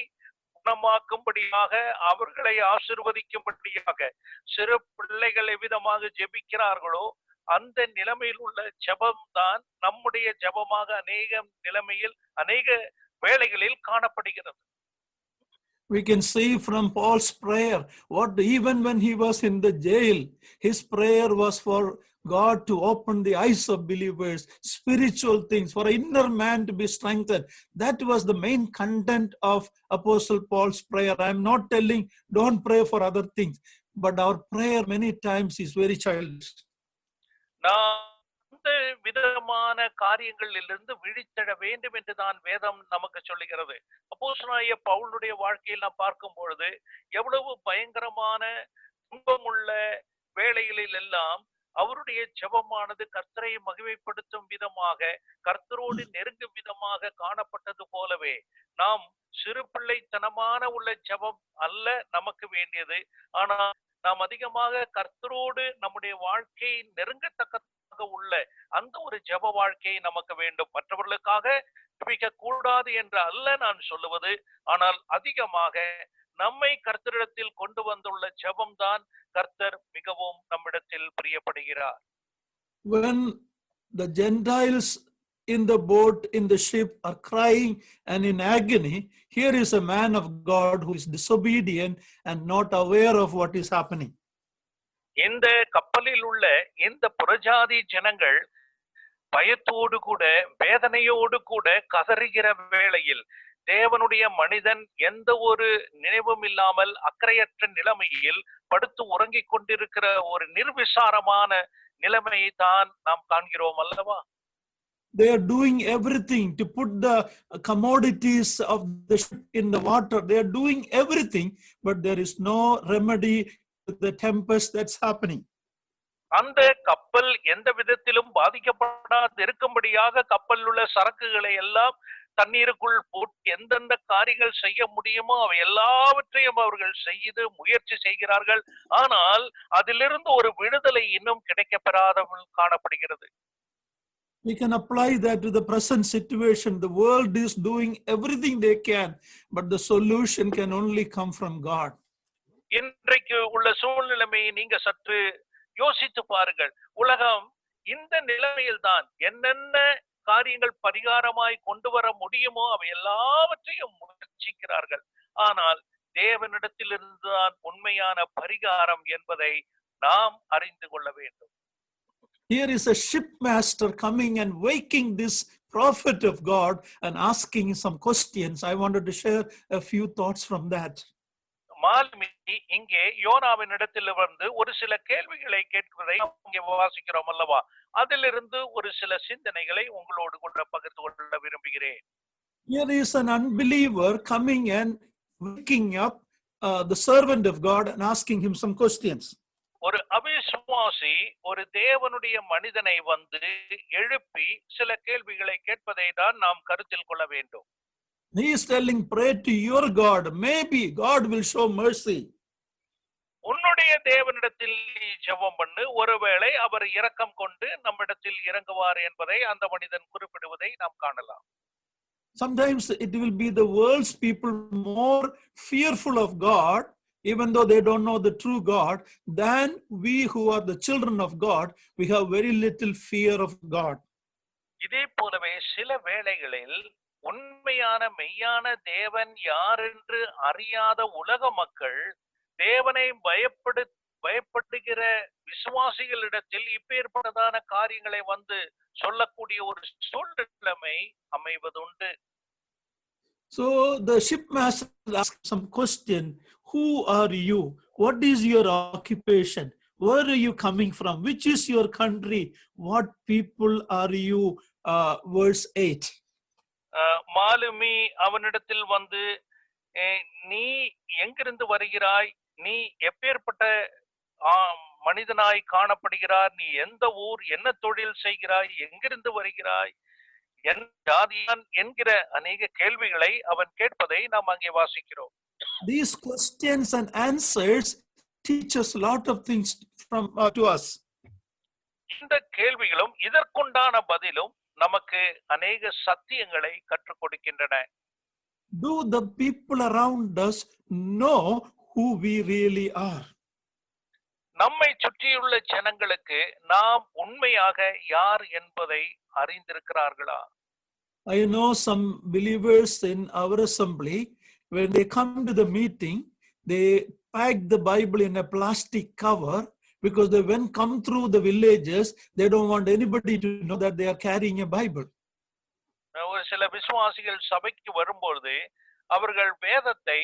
குணமாக்கும்படியாக, அவர்களை ஆசீர்வதிக்கும்படியாக, சிறு பிள்ளைகள் எவ்விதமாக ஜெபிக்கிறார்களோ அந்த நிலைமையில் உள்ள ஜெபம் தான் நம்முடைய ஜெபமாக அநேக வேளைகளில் காணப்படுகிறது. We can see from Paul's prayer, even when he was in the jail, his prayer was for God to open the eyes of believers, spiritual things, for an inner man to be strengthened. That was the main content of Apostle Paul's prayer. I'm not telling don't pray for other things, but our prayer many times is very childish. நாம் இந்த விதமான காரியங்களிலிருந்து விழித்தெழ வேண்டும் என்று தான் வேதம் நமக்கு சொல்லுகிறது. அப்போஸ்தலனாகிய பவுலுடைய வாழ்க்கையில் நாம் பார்க்கும் பொழுது எவ்வளவு பயங்கரமான துன்பமுள்ள வேளைகளில் எல்லாம் அவருடைய ஜெபமானது கர்த்தரை மகிமைப்படுத்தும் விதமாக, கர்த்தரோடு நெருங்கும் விதமாக காணப்பட்டது போலவே நாம் சிறு பிள்ளைத்தனமான உள்ள ஜெபம் அல்ல நமக்கு வேண்டியது. ஆனால் நாம் அதிகமாக கர்த்தரோடு நம்முடைய வாழ்க்கையை நெருங்கத்தக்க உள்ள அந்த ஒரு ஜெப வாழ்க்கையை நமக்கு வேண்டும். மற்றவர்களுக்காக ஜெபிக்க கூடாது என்று அல்ல நான் சொல்லுவது, ஆனால் அதிகமாக நம்மை கர்த்தரிடத்தில் கொண்டு வந்துள்ள ஜெபம் தான் கர்த்தர் மிகவும் நம்மிடத்தில் பிரியப்படுகிறார். When the Gentiles in the boat, in the ship are crying and in agony, here is a man of God who is disobedient and not aware of what is happening. இந்த கப்பலில் உள்ள இந்த புறஜாதி ஜனங்கள் பயத்தோடு கூட வேதனையோடு கூட கதறுகிற வேளையில் தேவனுடைய மனிதன் எந்த ஒரு நினைவும் இல்லாமல் அக்கறையற்ற நிலைமையில் படுத்து உறங்கிக் கொண்டிருக்கிற ஒரு நிர்விசாரமான நிலைமையை தான் நாம் காண்கிறோம் அல்லவா? They are doing everything to put the commodities of the ship in the water. They are doing everything, but there is no remedy to the tempest that's happening. அந்த கப்பல் எந்த விதத்திலும் பாதிக்கப்படாது இருக்கும்படியாக கப்பலில் உள்ள சரக்குகளை எல்லாம் தண்ணீருக்குள் போட்டு எந்தெந்த காரியங்கள் செய்ய முடியுமோ அவை எல்லாவற்றையும் அவர்கள் செய்து முயற்சி செய்கிறார்கள். ஆனால் அதிலிருந்து ஒரு விடுதலை இன்னும் கிடைக்கப்பெறாமல் காணப்படுகிறது. We can apply that to the present situation. The world is doing everything they can, but the solution can only come from God. இன்றைக்கு உள்ள சூழ்நிலைமையை நீங்க சற்று யோசித்து பாருங்கள். உலகம் இந்த நிலைமையில் தான் என்னென்ன காரியங்கள் பரிகாரமாய் கொண்டு வர முடியுமோ அவை எல்லாவற்றையும் முயற்சிக்கிறார்கள். ஆனால் தேவனிடத்திலிருந்துதான் உண்மையான பரிகாரம் என்பதை நாம் அறிந்து கொள்ள வேண்டும். Here is a shipmaster coming and waking this prophet of God and asking some questions. I wanted to share a few thoughts from that. மாலுமி இங்கே யோனாவின் இடத்தில் வந்து ஒரு சில கேள்விகளை கேட்கிறதை இங்கே வாசிக்கிறோம் அல்லவா? அதிலிருந்து ஒரு சில சிந்தனைகளை உங்களோடு கூட பகிர்ந்து கொள்ள விரும்புகிறேன். Here is an unbeliever coming and waking up the servant of God and asking him some questions. ஒரு அவிசுவாசி ஒரு தேவனுடைய மனிதனை வந்து எழுப்பி சில கேள்விகளை கேட்பதை தான் நாம் கருத்தில் கொள்ள வேண்டும். He is telling, pray to your God. Maybe God will show mercy. உன்னுடைய தேவனிடத்தில் ஜெபம் பண்ணு, ஒருவேளை அவர் இரக்கம் கொண்டு நம்மிடத்தில் இறங்குவார் என்பதை அந்த மனிதன் குறிப்பிடுவதை நாம் காணலாம். Sometimes it will be the world's people more fearful of God, even though they don't know the true God, than we who are the children of God. We have very little fear of God. இதே போலவே சில வேளைகளில் உண்மையான மெய்யான தேவன் யார் என்று அறியாத உலக மக்கள் தேவனை பயப்படுகிற விசுவாசிகளிடத்தில் இப்பேற்பட்டதான காரியங்களை வந்து சொல்லக்கூடிய ஒரு சூழ்நிலைமை அமைவதுண்டு. So the shipmaster asked some question. Who are you? What is your occupation? Where are you coming from? Which is your country? What people are you? Verse 8. மாலுமி அவனிடத்தில் வந்து நீ எங்கிருந்து வருகிறாய், நீ எப்பேற்பட்ட மனிதனாய் காணப்படுகிறார், நீ எந்த ஊர், என்ன தொழில் செய்கிறாய், எங்கிருந்து வருகிறாய், என் ஜாதியான் என்கிற அநேக கேள்விகளை அவன் கேட்பதை நாம் அங்கே வாசிக்கிறோம். These questions and answers teach us a lot of things to us. இந்த கேள்விகளும் இதற்குண்டான பதிலும் நமக்கு அநேக சத்தியங்களை கற்றுக் கொடுக்கின்றன. Do the people around us know who we really are? நம்மை சுற்றியுள்ள ஜனங்களுக்கு நாம் உண்மையாக யார் என்பதை அறிந்திருக்கிறார்களா? I know some believers in our assembly, when they come to the meeting, they pack the Bible in a plastic cover because they, when come through the villages, they don't want anybody to know that they are carrying a Bible. ஒரு சில விசுவாசிகள் சபைக்கு வரும்பொழுது அவர்கள் வேதத்தை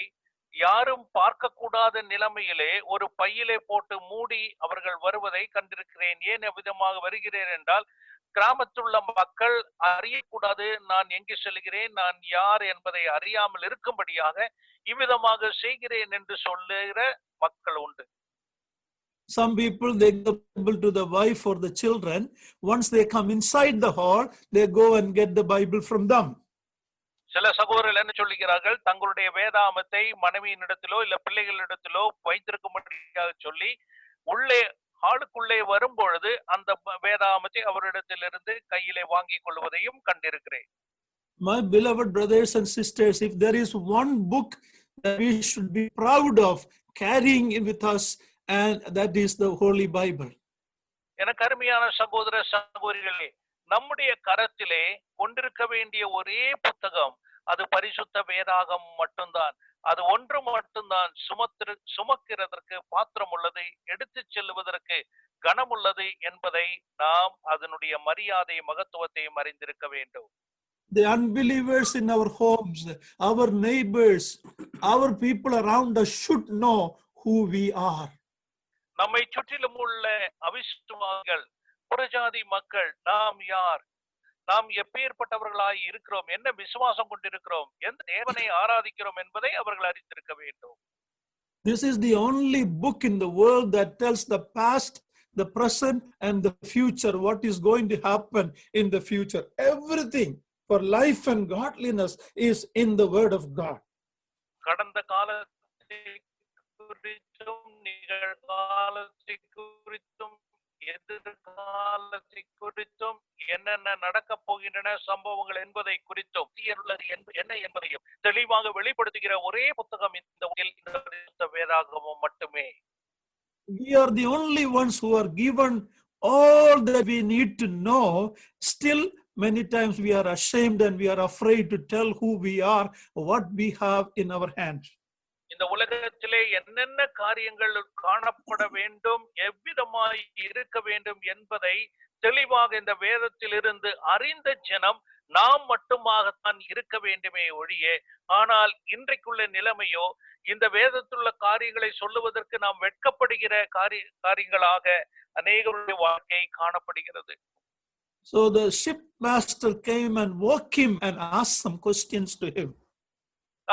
யாரும் பார்க்கக்கூடாத நிலைமையிலே ஒரு பையிலே போட்டு மூடி அவர்கள் வருவதை கண்டிருக்கிறேன். ஏன் அவ்விதமாக வருகிறேன் என்றால், கிராமத்துள்ள மக்கள் அறியக்கூடாது நான் எங்கு செல்கிறேன், நான் யார் என்பதை அறியாமல் இருக்கும்படியாக இவ்விதமாக செய்கிறேன் என்று சொல்லுகிற மக்கள் உண்டு. Some people, they give the Bible to the wife or the children. Once they come inside the hall, they go and get the Bible from them. சில சகோதரர்கள் என்ன சொல்லுகிறார்கள், தங்களுடைய வேதாமத்தை மனைவியினிடத்திலோ இல்ல பிள்ளைகளிடத்திலோ வைத்திருக்கும்படியாக சொல்லி உள்ளே ஹாலுக்குள்ளே வரும்பொழுது அந்த வேதாமத்தை அவரிடத்திலிருந்து கையிலே வாங்கிக் கொள்வதையும் கண்டிருக்கிறேன். My beloved brothers and sisters, if there is one book that we should be proud of carrying with us, and that is the Holy Bible. எனக்கு அருமையான சகோதர சகோதரிகளே, நம்முடைய கரத்திலே கொண்டிருக்க வேண்டிய ஒரே புத்தகம் அது பரிசுத்த வேதாகம் மட்டும்தான். அது ஒன்று மட்டும்தான் சுமக்கிறதற்கு பாத்திரம் உள்ளது, எடுத்து செல்லுவதற்கு கனம் உள்ளது என்பதை நாம் அதனுடைய மரியாதை மகத்துவத்தையும் அறிந்திருக்க வேண்டும். The unbelievers in our homes, our neighbors, our people around us should know who we are. நம்மை சுற்றிலும் உள்ள அவிசுவாசிகள், புறஜாதி மக்கள் நாம் யார், நாம் எப்பேற்பட்டவர்களாய் இருக்கிறோம், என்ன விசுவாசம் கொண்டிருக்கிறோம், எந்த தேவனை ஆராதிக்கிறோம் என்பதை அவர்கள் அறிந்திருக்க வேண்டும். This is the only book in the world that tells the past, the present and the future, what is going to happen in the future. Everything for life and godliness is in the word of God. கடந்த காலத்தை குறித்தும் நிகழ்காலத்தை குறித்தும் எதிர்காலத்தை குறித்தும் என்னென்ன நடக்க போகின்றன சம்பவங்கள் என்பதை குறித்தும் என்ன என்பதையும் தெளிவாக வெளிப்படுத்துகிற ஒரே புத்தகம் இந்த வேதாகமம் மட்டுமே. We are the only ones who are given all that we need to know. Still, many times we are ashamed and we are afraid to tell who we are, what we have in our hands. இந்த உலகத்திலே என்னென்ன காரியங்கள் காணப்பட வேண்டும், எவ்விதமாய் இருக்க வேண்டும் என்பதை தெளிவாக இந்த வேதத்தில் இருந்து அறிந்த ஜனம் நாம் மட்டுமாகத்தான் இருக்க வேண்டுமே ஒழிய, ஆனால் இன்றைக்குள்ள நிலைமையோ இந்த வேதத்துள்ள காரியங்களை சொல்லுவதற்கு நாம் வெட்கப்படுகிற காரியங்களாக அநேகருடைய வாழ்க்கை காணப்படுகிறது. So the shipmaster came and woke him and asked some questions to him.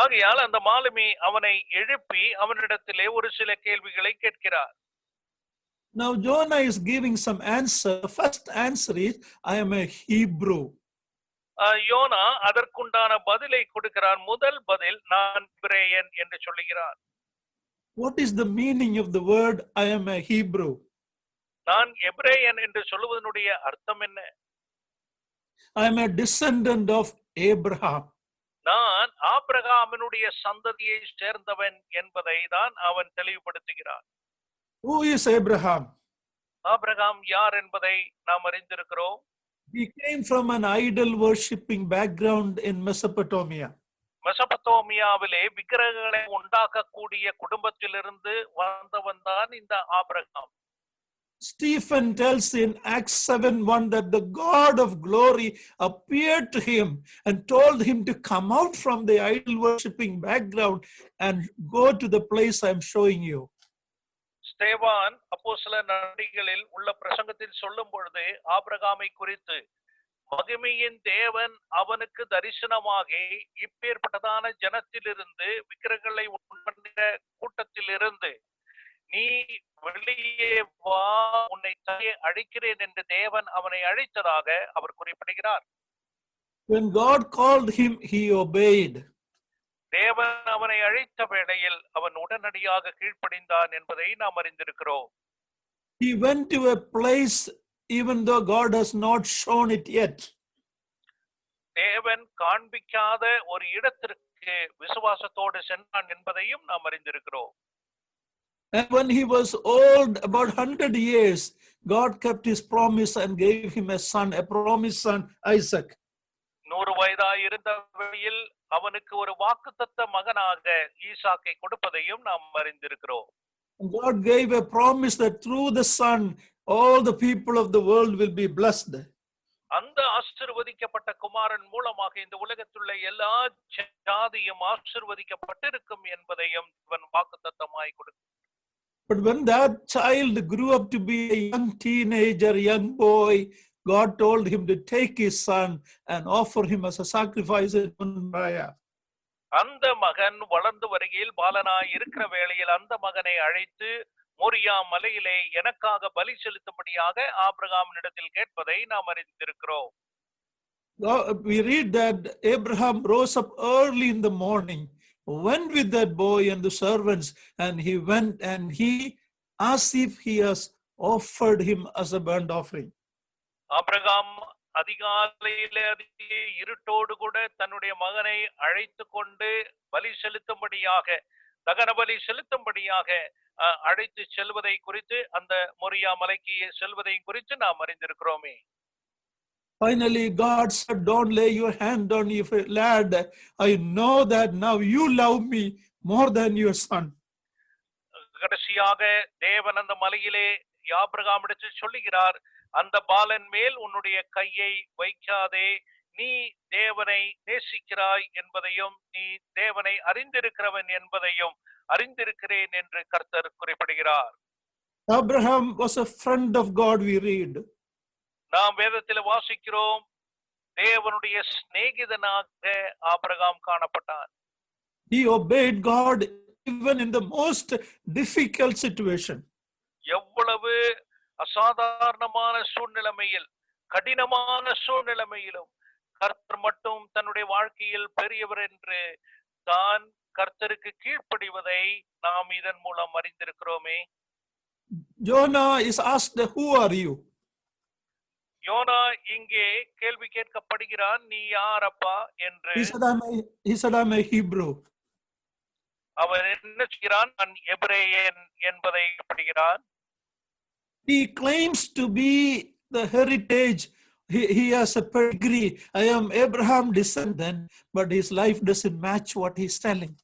ஆகையால் அந்த மாலுமி அவனை எழுப்பி அவனிடத்திலே ஒரு சில கேள்விகளை கேட்கிறார். Now Jonah is giving some answer. The first answer is, I am a Hebrew. யோனா அதற்குண்டான பதிலை கொடுக்கிறார். முதல் பதில், நான் எபிரேயன் என்று சொல்லுகிறார். What is the meaning of the word I am a Hebrew? நான் எபிரேயன் என்று சொல்லுவதனுடைய அர்த்தம் என்ன? I am a descendant of Abraham. நான் ஆபிரகாமினுடைய சந்ததியை சேர்ந்தவன் என்பதை தான் அவன் தெளிவுபடுத்துகிறான். Who is Abraham? ஆபிரகாம் யார் என்பதை நாம் அறிந்திருக்கிறோம். He came from an idol worshipping background in Mesopotamia. மெசபத்தோமியாவிலே விக்கிரகங்களை உண்டாக்கக்கூடிய குடும்பத்திலிருந்து வந்தவன் தான் இந்த Abraham. Stephen tells in Acts 7:1 that the God of glory appeared to him and told him to come out from the idol worshipping background and go to the place I'm showing you. ஸ்தேவான் அப்போஸ்தலர் நடவடிக்கைகளில் உள்ள பிரசங்கத்தில் சொல்லும் பொழுது ஆபிரகாமை குறித்து, மகிமையின் தேவன் அவனுக்கு தரிசனமாகி இப்பேற்பட்டதான ஜனத்திலிருந்து விக்கிரகங்களை உண்பண்ணிற கூட்டத்திலிருந்து நீ வெளியே வா, உன்னை தனியே அழைக்கிறேன் என்று தேவன் அவனை அழைத்ததாக அவர் குறிப்பிடுகிறார். When God called him, he obeyed. தேவன் அவனை அழைத்த வேளையில் அவன் உடனடியாக கீழ்ப்படிந்தான் என்பதை நாம் அறிந்திருக்கிறோம். He went to a place even though God has not shown it yet. தேவன் காண்பிக்காத ஒரு இடத்திற்கு விசுவாசத்தோடு சென்றான் என்பதையும் நாம் அறிந்திருக்கிறோம். And when he was old, about 100 years, God kept his promise and gave him a son, a promised son, Isaac. 100 வயதாய் இருந்த வேளையில் அவனுக்கு ஒரு வாக்குத்தத்த மகனாக ஈசாக்கை கொடுப்பதையும் நாம் அறிந்திருக்கிறோம். And God gave a promise that through the son, all the people of the world will be blessed. அந்த ஆசீர்வதிக்கப்பட்ட குமாரன் மூலமாக இந்த உலகத்துள்ள எல்லா ஜாதியும் ஆசீர்வதிக்கப்பட்டிருக்கும் என்பதையும் இவன் வாக்குத்தத்தமாய் கொடுத்தார். But when that child grew up to be a young teenager, young boy, God told him to take his son and offer him as a sacrifice in prayer. அந்த மகன் வளர்ந்து வருகையில் பாலனாய் இருக்கிற வேளையில் அந்த மகனை அழைத்து மோரியா மலையிலே எனக்காக பலி செலுத்தும்படியாக ஆபிரகாமினிடத்தில் கேட்பதை நாம் அறிந்திருக்கிறோம். We read that Abraham rose up early in the morning, went with that boy and the servants, and he went and he, as if he has offered him as a burnt offering. Abraham அதிகாலையிலே இருட்டோடு கூட தன்னுடைய மகனை அழைத்து கொண்டு பலி செலுத்தும்படியாக தகன பலி செலுத்தும்படியாக அழைத்து செல்வதை குறித்து அந்த மோரியா மலைக்கு செல்வதை குறித்து நாம் அறிந்திருக்கிறோமே. Finally, God said, "Don't lay your hand on your lad. I know that now you love me more than your son." கடைசியாக தேவன் அந்த மலையிலே ஆபிரகாமிடத்தில் சொல்லுகிறார், அந்த பாலன் மேல் உன்னுடைய கையை வைக்காதே, நீ தேவனை நேசிக்கிறாய் என்பதையும் நீ தேவனை அறிந்திருக்கிறவன் என்பதையும் அறிந்திருக்கிறேன் என்று கர்த்தர் குறிப்பிடுகிறார். Abraham was a friend of God, we read. நாம் வேதத்தில் வாசிக்கிறோம், தேவனுடைய சிநேகிதனாக ஆபிரகாம் காணப்பட்டார். He obeyed God even in the most difficult situation. எவ்வளவு அசாதாரணமான சூழ்நிலைமையில், கடினமான சூழ்நிலைமையிலும் கர்த்தர் மட்டும் தன்னுடைய வாழ்க்கையில் பெரியவர் என்று தான் கர்த்தருக்கு கீழ்ப்படிவதை நாம் இதன் மூலம் அறிந்திருக்கிறோமே. Jonah is asked, "Who are you?" யோனா இங்கே கேள்வி கேட்கப்படுகிறான், நீ யார் அப்பா என்று. He said, "I'm a Hebrew." அவர் என்ன செய்கிறான்? நான் எபிரேயன் என்பதை படுகிறான். He claims to be the heritage. He has a pedigree. I am Abraham descendant, but his life doesn't match what he's telling.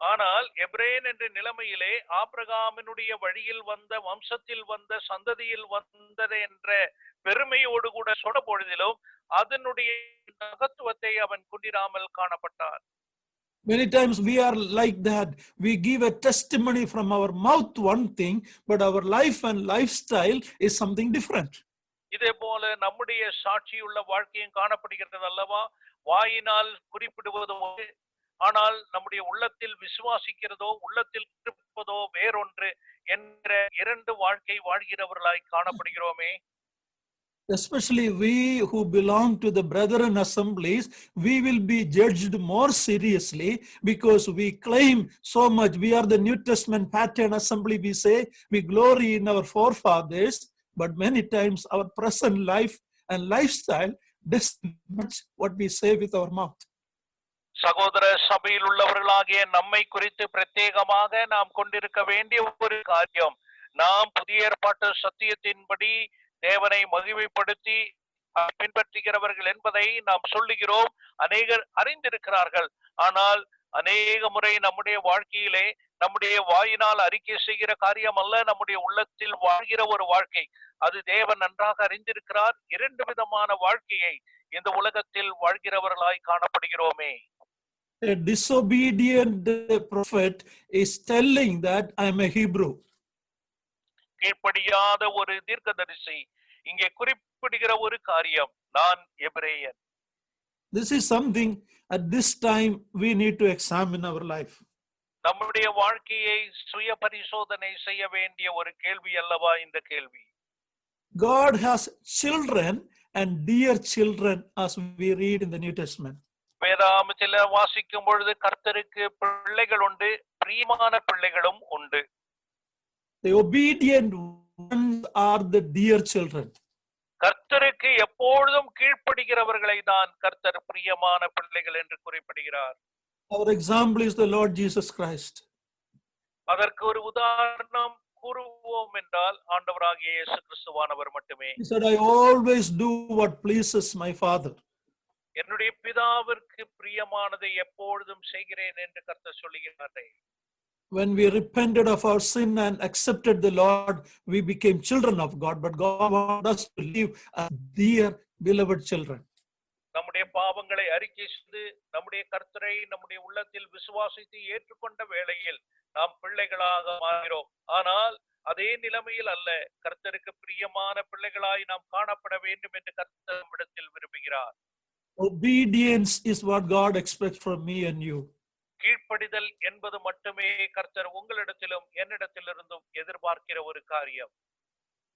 ஆனால் எபிரேயன் என்ற நிலைமையிலே ஆபிரகாமினுடைய வழியில் வந்த, வம்சத்தில் வந்த, சந்ததியில் வந்தது என்ற பெருமையோடு கூட சொன்ன பொழுதிலும் அதனுடைய மகத்துவத்தை அவன் கொண்டிராமல் காணப்பட்டான். Many times we are like that. We give a testimony from our mouth one thing, but our life and lifestyle is something different. இதே போல நம்முடைய சாட்சியுள்ள வாழ்க்கையும் காணப்படுகிறது அல்லவா? வாயினால் குறிப்பிடுவது ஆனால் நம்முடைய உள்ளத்தில் விசுவாசிக்கிறதோ உள்ளத்தில் இருப்பதோ வேறொன்று என்ற இரண்டு வாழ்க்கை வாழ்கிறவர்களாய் காணப்படுகிறோமே. Especially we who belong to the brethren assemblies, we will be judged more seriously because we claim so much. We are the New Testament pattern assembly, we say. We glory in our forefathers, but many times our present life and lifestyle doesn't match what we say with our mouth. சகோதர சபையில் உள்ளவர்களாகிய நம்மை குறித்து பிரத்யேகமாக நாம் கொண்டிருக்க வேண்டிய ஒரு காரியம், நாம் புதிய ஏற்பாட்டு சத்தியத்தின்படி தேவனை மகிமைப்படுத்தி பின்பற்றுகிறவர்கள் என்பதை நாம் சொல்லுகிறோம். அநேகர் அறிந்திருக்கிறார்கள். ஆனால் அநேக முறை நம்முடைய வாழ்க்கையிலே நம்முடைய வாயினால் அறிக்கை செய்கிற காரியம் அல்ல, நம்முடைய உள்ளத்தில் வாழ்கிற ஒரு வாழ்க்கை. அது தேவன் நன்றாக அறிந்திருக்கிறார். இரண்டு விதமான வாழ்க்கையை இந்த உலகத்தில் வாழ்கிறவர்களாய் காணப்படுகிறோமே. A disobedient prophet is telling that I am a Hebrew. கீழ்ப்படியாத ஒரு தீர்க்கதரிசி இங்கே குறிப்பிடுகிற ஒரு காரியம், நான் எபிரேயன். This is something at this time we need to examine our life. நம்முடைய வாழ்க்கையை சுய பரிசோதனை செய்ய வேண்டிய ஒரு கேள்வி அல்லவா இந்த கேள்வி? God has children and dear children, as we read in the New Testament. வேதாகமத்தில் வாசிக்கும் பொழுது கர்த்தருக்கு பிள்ளைகள் உண்டு, பிரியமான பிள்ளைகளும் உண்டு. The obedient ones are the dear children. கர்த்தருக்கு எப்பொழுதும் கீழ்ப்படுகிறவர்களை தான் கர்த்தர் பிரியமான பிள்ளைகள் என்று குறிப்பிடுகிறார். Our example is the Lord Jesus Christ. அதற்கு ஒரு உதாரணம் கூறுவோம் என்றால் ஆண்டவராகிய இயேசு கிறிஸ்துவானவர் மட்டுமே. He said, I always do what pleases my Father. என்னுடைய பிதாவிற்கு பிரியமானதை எப்பொழுதும் செய்கிறேன் என்று கர்த்தர் சொல்லுகிறாரே. When we repented of our sin and accepted the Lord, we became children of God, but God wants us to live as dear, beloved children. நம்முடைய பாவங்களை அறிக்கை செய்து நம்முடைய கர்த்தரை நம்முடைய உள்ளத்தில் விசுவாசித்து ஏற்றுக்கொண்ட வேளையில் நாம் பிள்ளைகளாக மாறுகிறோம். ஆனால் அதே நிலைமையில் அல்ல, கர்த்தருக்கு பிரியமான பிள்ளைகளாய் நாம் காணப்பட வேண்டும் என்று கர்த்தர் நம்மிடத்தில் விரும்புகிறார். Obedience is what God expects from me and you. கீழ்ப்படிதல் என்பது மட்டுமே கர்த்தர் உங்களிடத்திலும் என்னிடத்திலிருந்தும் எதிர்பார்க்கிற ஒரு காரியம்.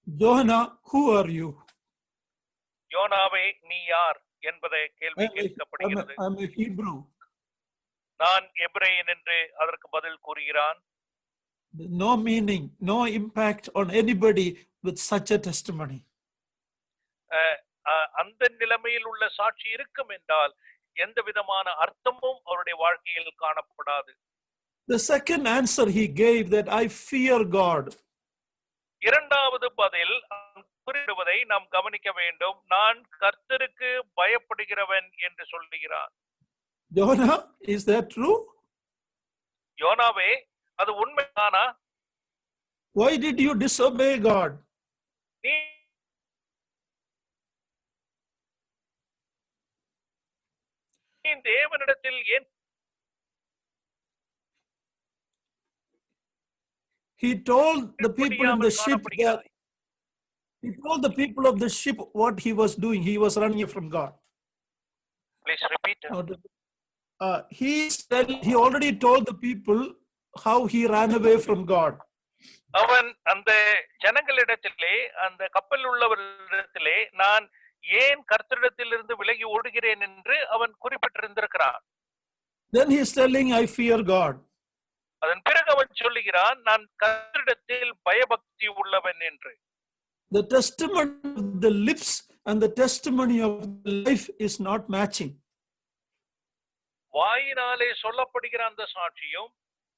Jonah, who are you? யோனாவே நீ யார் என்பதை கேள்வி கேட்கப்படுகிறது. I'm a Hebrew. நான் எபிரேயன் என்று அதற்கு பதில் கூறுகிறான். No meaning, no impact on anybody with such a testimony. அந்த நிலைமையில் உள்ள சாட்சி இருக்கும் என்றால் எந்த விதமான அர்த்தமும் அவருடைய வாழ்க்கையில் காணப்படாது. The second answer he gave, that I fear God. இரண்டாவது பதில் குறிப்பிடுவதை நாம் கவனிக்க வேண்டும். நான் கர்த்தருக்கு பயப்படுகிறவன் என்று சொல்லுகிறான். Jonah, is that true? யோனாவே அது உண்மைதானா? Why did you disobey God? நீ தேவனிடத்தில் ஏன்? He told the people in the ship that he told the people of the ship what he was doing. He was running from God. Please repeat. He already told the people how he ran away from God. அவன் அந்த ஜனங்களிடத்திலே, அந்த கப்பல் உள்ளவரிடத்திலே, நான் ஏன் கர்த்தரிடத்திலிருந்து விலகி ஓடுகிறேன் என்று அவன் குறிப்பிட்டிருந்திருக்கிறான். Then he is telling, I fear God. அதன் பிறகு அவன் சொல்லுகிறான், நான் கர்த்தரிடத்தில் பயபக்தி உள்ளவன் என்று. The testimony of the lips and the testimony of the life is not matching. வாயினாலே சொல்லப்படுகிற அந்த சாட்சியும்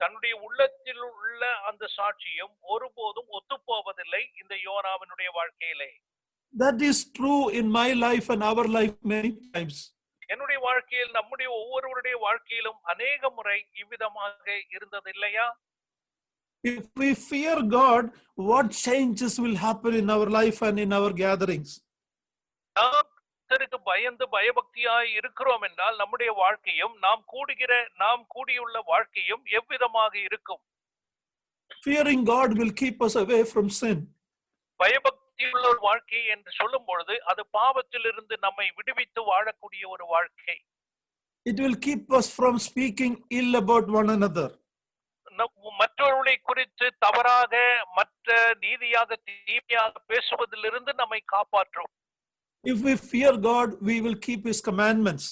தன்னுடைய உள்ளத்தில் உள்ள அந்த சாட்சியும் ஒருபோதும் ஒத்துப்போவதில்லை இந்த யோனாவினுடைய வாழ்க்கையிலே. That is true in my life and our life many times. என்னுடைய வாழ்க்கையில், நம்முடைய ஒவ்வொருவருடைய வாழ்க்கையிலும் அநேக முறை இவ்விதமாக இருந்தது இல்லையா? If we fear God, what changes will happen in our life and in our gatherings? நாம் கர்த்தருக்கு பயந்து பயபக்தியாய் இருக்கிறோம் என்றால் நம்முடைய வாழ்க்கையும் நாம் கூடியுள்ள வாழ்க்கையும் எவ்விதமாக இருக்கும்? Fearing God will keep us away from sin. பயபக்தியுள்ள ஒரு வாழ்க்கை என்று சொல்லும் பொழுது அது பாவத்திலிருந்து நம்மை விடுவித்து வாழக்கூடிய ஒரு வாழ்க்கை. It will keep us from speaking ill about one another. மற்றவர்களை குறித்து தவறாக, மற்ற நீதியாக, தீமையாக பேசுவதிலிருந்து நம்மை காப்பாற்றும். If we fear God, we will keep his commandments.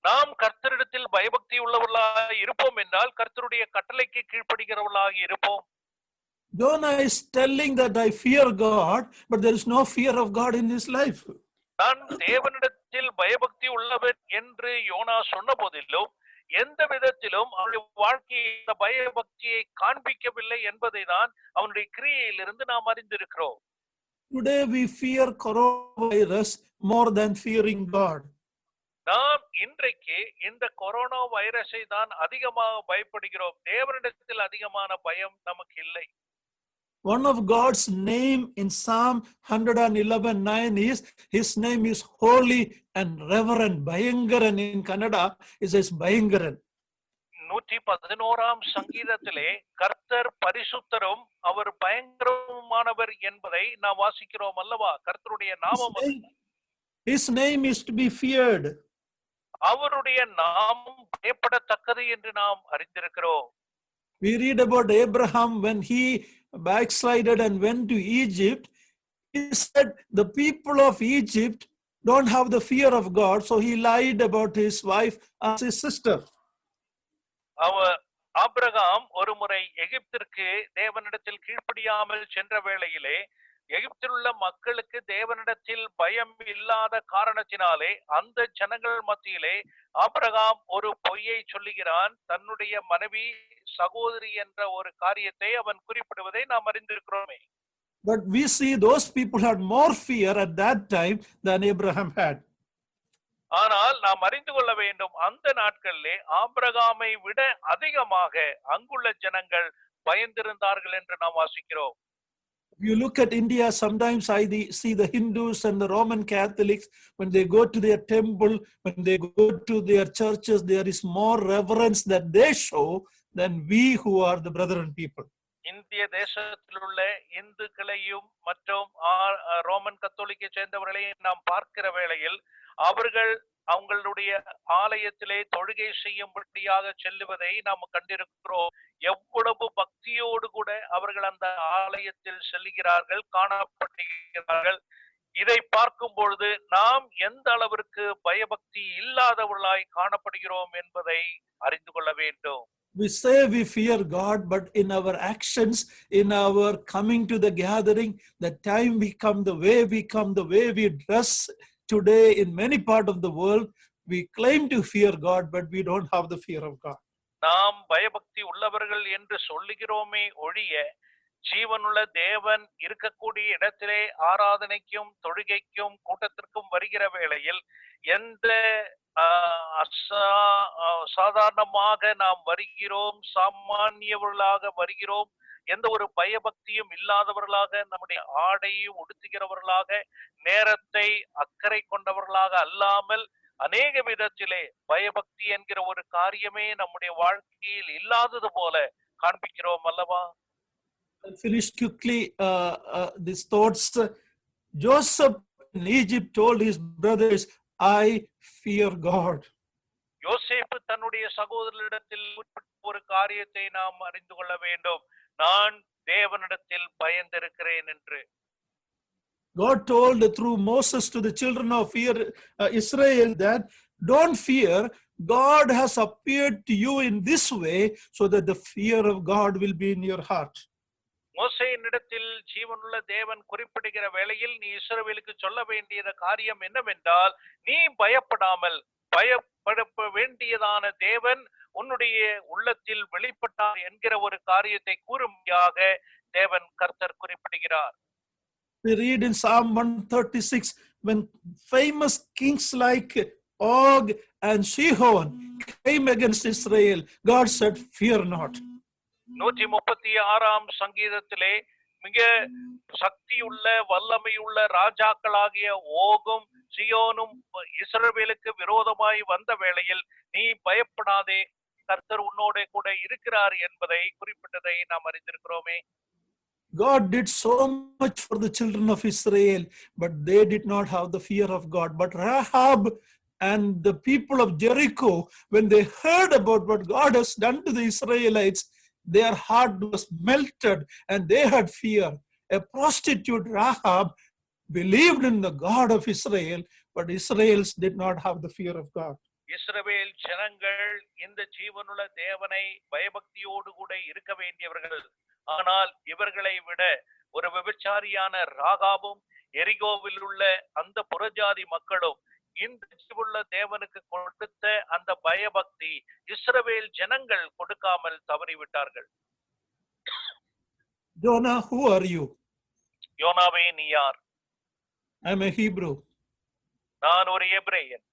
நாம் கர்த்தரிடத்தில் பயபக்தி உள்ளவர்களாக இருப்போம் என்றால் கர்த்தருடைய கட்டளைக்கு கீழ்ப்படுகிறவர்களாக இருப்போம். Jonah is telling that I fear God, but there is no fear of God in his life. நான் தேவனிடத்தில் பயபக்தி உள்ளவன் என்று யோனா சொன்ன போதிலும் எந்த விதத்திலும் அவனுடைய வாழ்க்கையை இந்த பயபக்தியை காண்பிக்கவில்லை என்பதை தான் அவனுடைய கிரியையிலிருந்து நாம் அறிந்திருக்கிறோம். Today we fear coronavirus more than fearing God. நாம் இன்றைக்கு இந்த கொரோனா வைரஸை தான் அதிகமாக பயப்படுகிறோம். தேவனிடத்தில் அதிகமான பயம் நமக்கு இல்லை. One of God's name in Psalm 111:9 is, his name is holy and reverend. Bayangaran in Kannada, it says Bayangaran. 111ஆம் சங்கீதத்திலே கர்த்தர் பரிசுத்தரும் அவர் பயங்கரமானவர் என்பதை நாம் வாசிக்கிறோம் அல்லவா? கர்த்தருடைய நாமம், his name is to be feared. அவருடைய நாமம் பயப்படத்தக்கது என்று நாம் அறிந்திருக்கிறோம். We read about Abraham when he backslided and went to Egypt. He said the people of Egypt don't have the fear of God, so he lied about his wife as his sister. Abraham ஒரு முறை எகிப்திற்கு தேவனிடத்தில் கீழ்ப்படியாமல் சென்ற வேளையிலே எகிப்தில் உள்ள மக்களுக்கு தேவனிடத்தில் பயம் இல்லாத காரணத்தினாலே அந்த ஜனங்கள் மத்தியிலே ஆபிரகாம் ஒரு பொய்யை சொல்லுகிறான். தன்னுடைய மனைவி சகோதரி என்ற ஒரு காரியத்தை அவன் குறிப்பிடுவதை நாம் அறிந்திருக்கிறோமே. But we see those people had more fear at that time than Abraham had. ஆனால் நாம் அறிந்து கொள்ள வேண்டும், அந்த நாட்களிலே ஆபிரகாமை விட அதிகமாக அங்குள்ள ஜனங்கள் பயந்திருந்தார்கள் என்று நாம் வாசிக்கிறோம். If you look at India, sometimes see the Hindus and the Roman Catholics, when they go to their temple, when they go to their churches, there is more reverence that they show than we who are the brethren people. இந்திய தேசத்தில் உள்ள இந்துக்களையும் மற்றும் ரோமன் கத்தோலிக்கை சேர்ந்தவர்களையும் நாம் பார்க்கிற வேளையில் அவர்கள் அவங்களுடைய ஆலயத்திலே தொழுகை செய்யும்படியாக செல்லுவதை நாம் கண்டிருக்கிறோம். எவ்வளவு பக்தியோடு கூட அவர்கள் அந்த ஆலயத்தில் செல்லுகிறார்கள், காணப்படுகிறார்கள். இதை பார்க்கும் பொழுது நாம் எந்த அளவிற்கு பயபக்தி இல்லாதவர்களாய் காணப்படுகிறோம் என்பதை அறிந்து கொள்ள வேண்டும். We say we fear God, but in our actions, in our coming to the gathering, the time we come, the way we come, the way we dress today in many parts of the world, we claim to fear God, but we don't have the fear of God. நாம் பயபக்தி உள்ளவர்கள் என்று சொல்லுகிறோமே ஒழிய, ஜீவனுள்ள தேவன் இருக்கக்கூடிய இடத்திலே ஆராதனைக்கும் தொழுகைக்கும் கூட்டத்திற்கும் வருகிற வேளையில் எந்த சாதாரணமாக நாம் வருகிறோம், சாமானியவர்களாக வருகிறோம், எந்த ஒரு பயபக்தியும் இல்லாதவர்களாக, நம்முடைய ஆடையை உடுத்துகிறவர்களாக, நேரத்தை அக்கறை கொண்டவர்களாக அல்லாமல் அநேக விதத்திலே பயபக்தி என்கிற ஒரு காரியமே நம்முடைய வாழ்க்கையில் இல்லாதது போல காண்பிக்கிறோம் அல்லவா? I'll finish quickly these thoughts. Joseph in Egypt told his brothers, I fear God. யோசேப்பு தன்னுடைய சகோதரரிடத்தில் ஒரு காரியத்தை நாம் அறிந்து கொள்ள வேண்டும், நான் தேவனிடத்தில் பயந்திருக்கிறேன் என்று. God told through Moses to the children of Israel that don't fear, God has appeared to you in this way so that the fear of God will be in your heart. மோசேயினிடத்தில் ஜீவனுள்ள தேவன் குறிப்பிடுகிற வேளையில் நீ இஸ்ரவேலுக்கு சொல்ல வேண்டிய காரியம் என்னவென்றால், நீ பயப்படாமல், பயப்பட வேண்டியதான தேவன் உன்னுடைய உள்ளத்தில் வெளிப்பட்டார் என்கிற ஒரு காரியத்தை கூறும்படியாக தேவன் கர்த்தர் குறிப்பிடுகிறார். We read in Psalm 136, when famous kings like Og and Sihon came against Israel, God said, fear not. 136 சங்கீதத்திலே மிக சக்தியுள்ள வல்லமையுள்ள ராஜாக்களாகிய ஓகும் சியோனும் இஸ்ரவேலுக்கு விரோதமாய் வந்த வேளையில் நீ பயப்படாதே, கர்த்தர் உன்னோட கூட இருக்கிறார் என்பதை குறிப்பிட்டதை நாம் அறிந்திருக்கிறோமே. God did so much for the children of Israel, but they did not have the fear of God. But Rahab and the people of Jericho, when they heard about what God has done to the Israelites, their heart was melted and they had fear. A prostitute, Rahab, believed in the God of Israel, but Israelites did not have the fear of God. இஸ்ரவேல் ஜனங்கள் இந்த ஜீவனுள்ள தேவனை பயபக்தியோடு கூட இருக்க வேண்டியவர்கள். ஆனால் இவர்களை விட ஒரு விபச்சாரியான ராகாபும் எரிகோவில் உள்ள அந்த புறஜாதி மக்களும் இந்த ஜீவனுள்ள தேவனுக்கு கொடுத்த அந்த பயபக்தி இஸ்ரவேல் ஜனங்கள் கொடுக்காமல் தவறிவிட்டார்கள். Jonah, who are you? யோனாவே நீ யார்? I am a Hebrew. நான் ஒரு எபிரேயன்.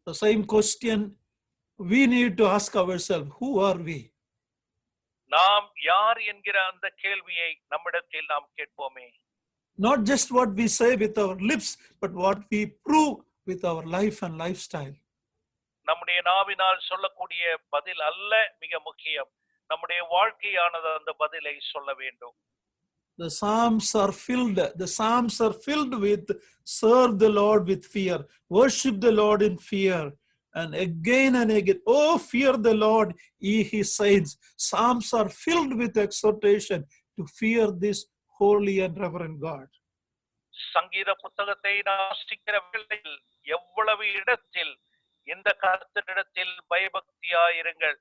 The same question we need to ask ourselves, who are we? நாம் யார் என்கிற அந்த கேள்வியை நம்மிடத்தில் நாம் கேட்போமே. Not just what we say with our lips, but what we prove with our life and lifestyle. நம்முடைய நாவினால் சொல்லக்கூடிய பதில் அல்ல மிக முக்கியம், நம்முடைய வாழ்க்கையானது அந்த பதிலை சொல்ல வேண்டும். The Psalms are filled with serve the Lord with fear, worship the Lord in fear, and again, oh, fear the Lord, ye his saints. Psalms are filled with exhortation to fear this holy and reverend God. சங்கீத புத்தகத்தை வாசிக்கிற வேளையில் எவ்வளவு இடத்தில் இந்த கர்த்தரிடத்தில் பயபக்தியாயிருங்கள்,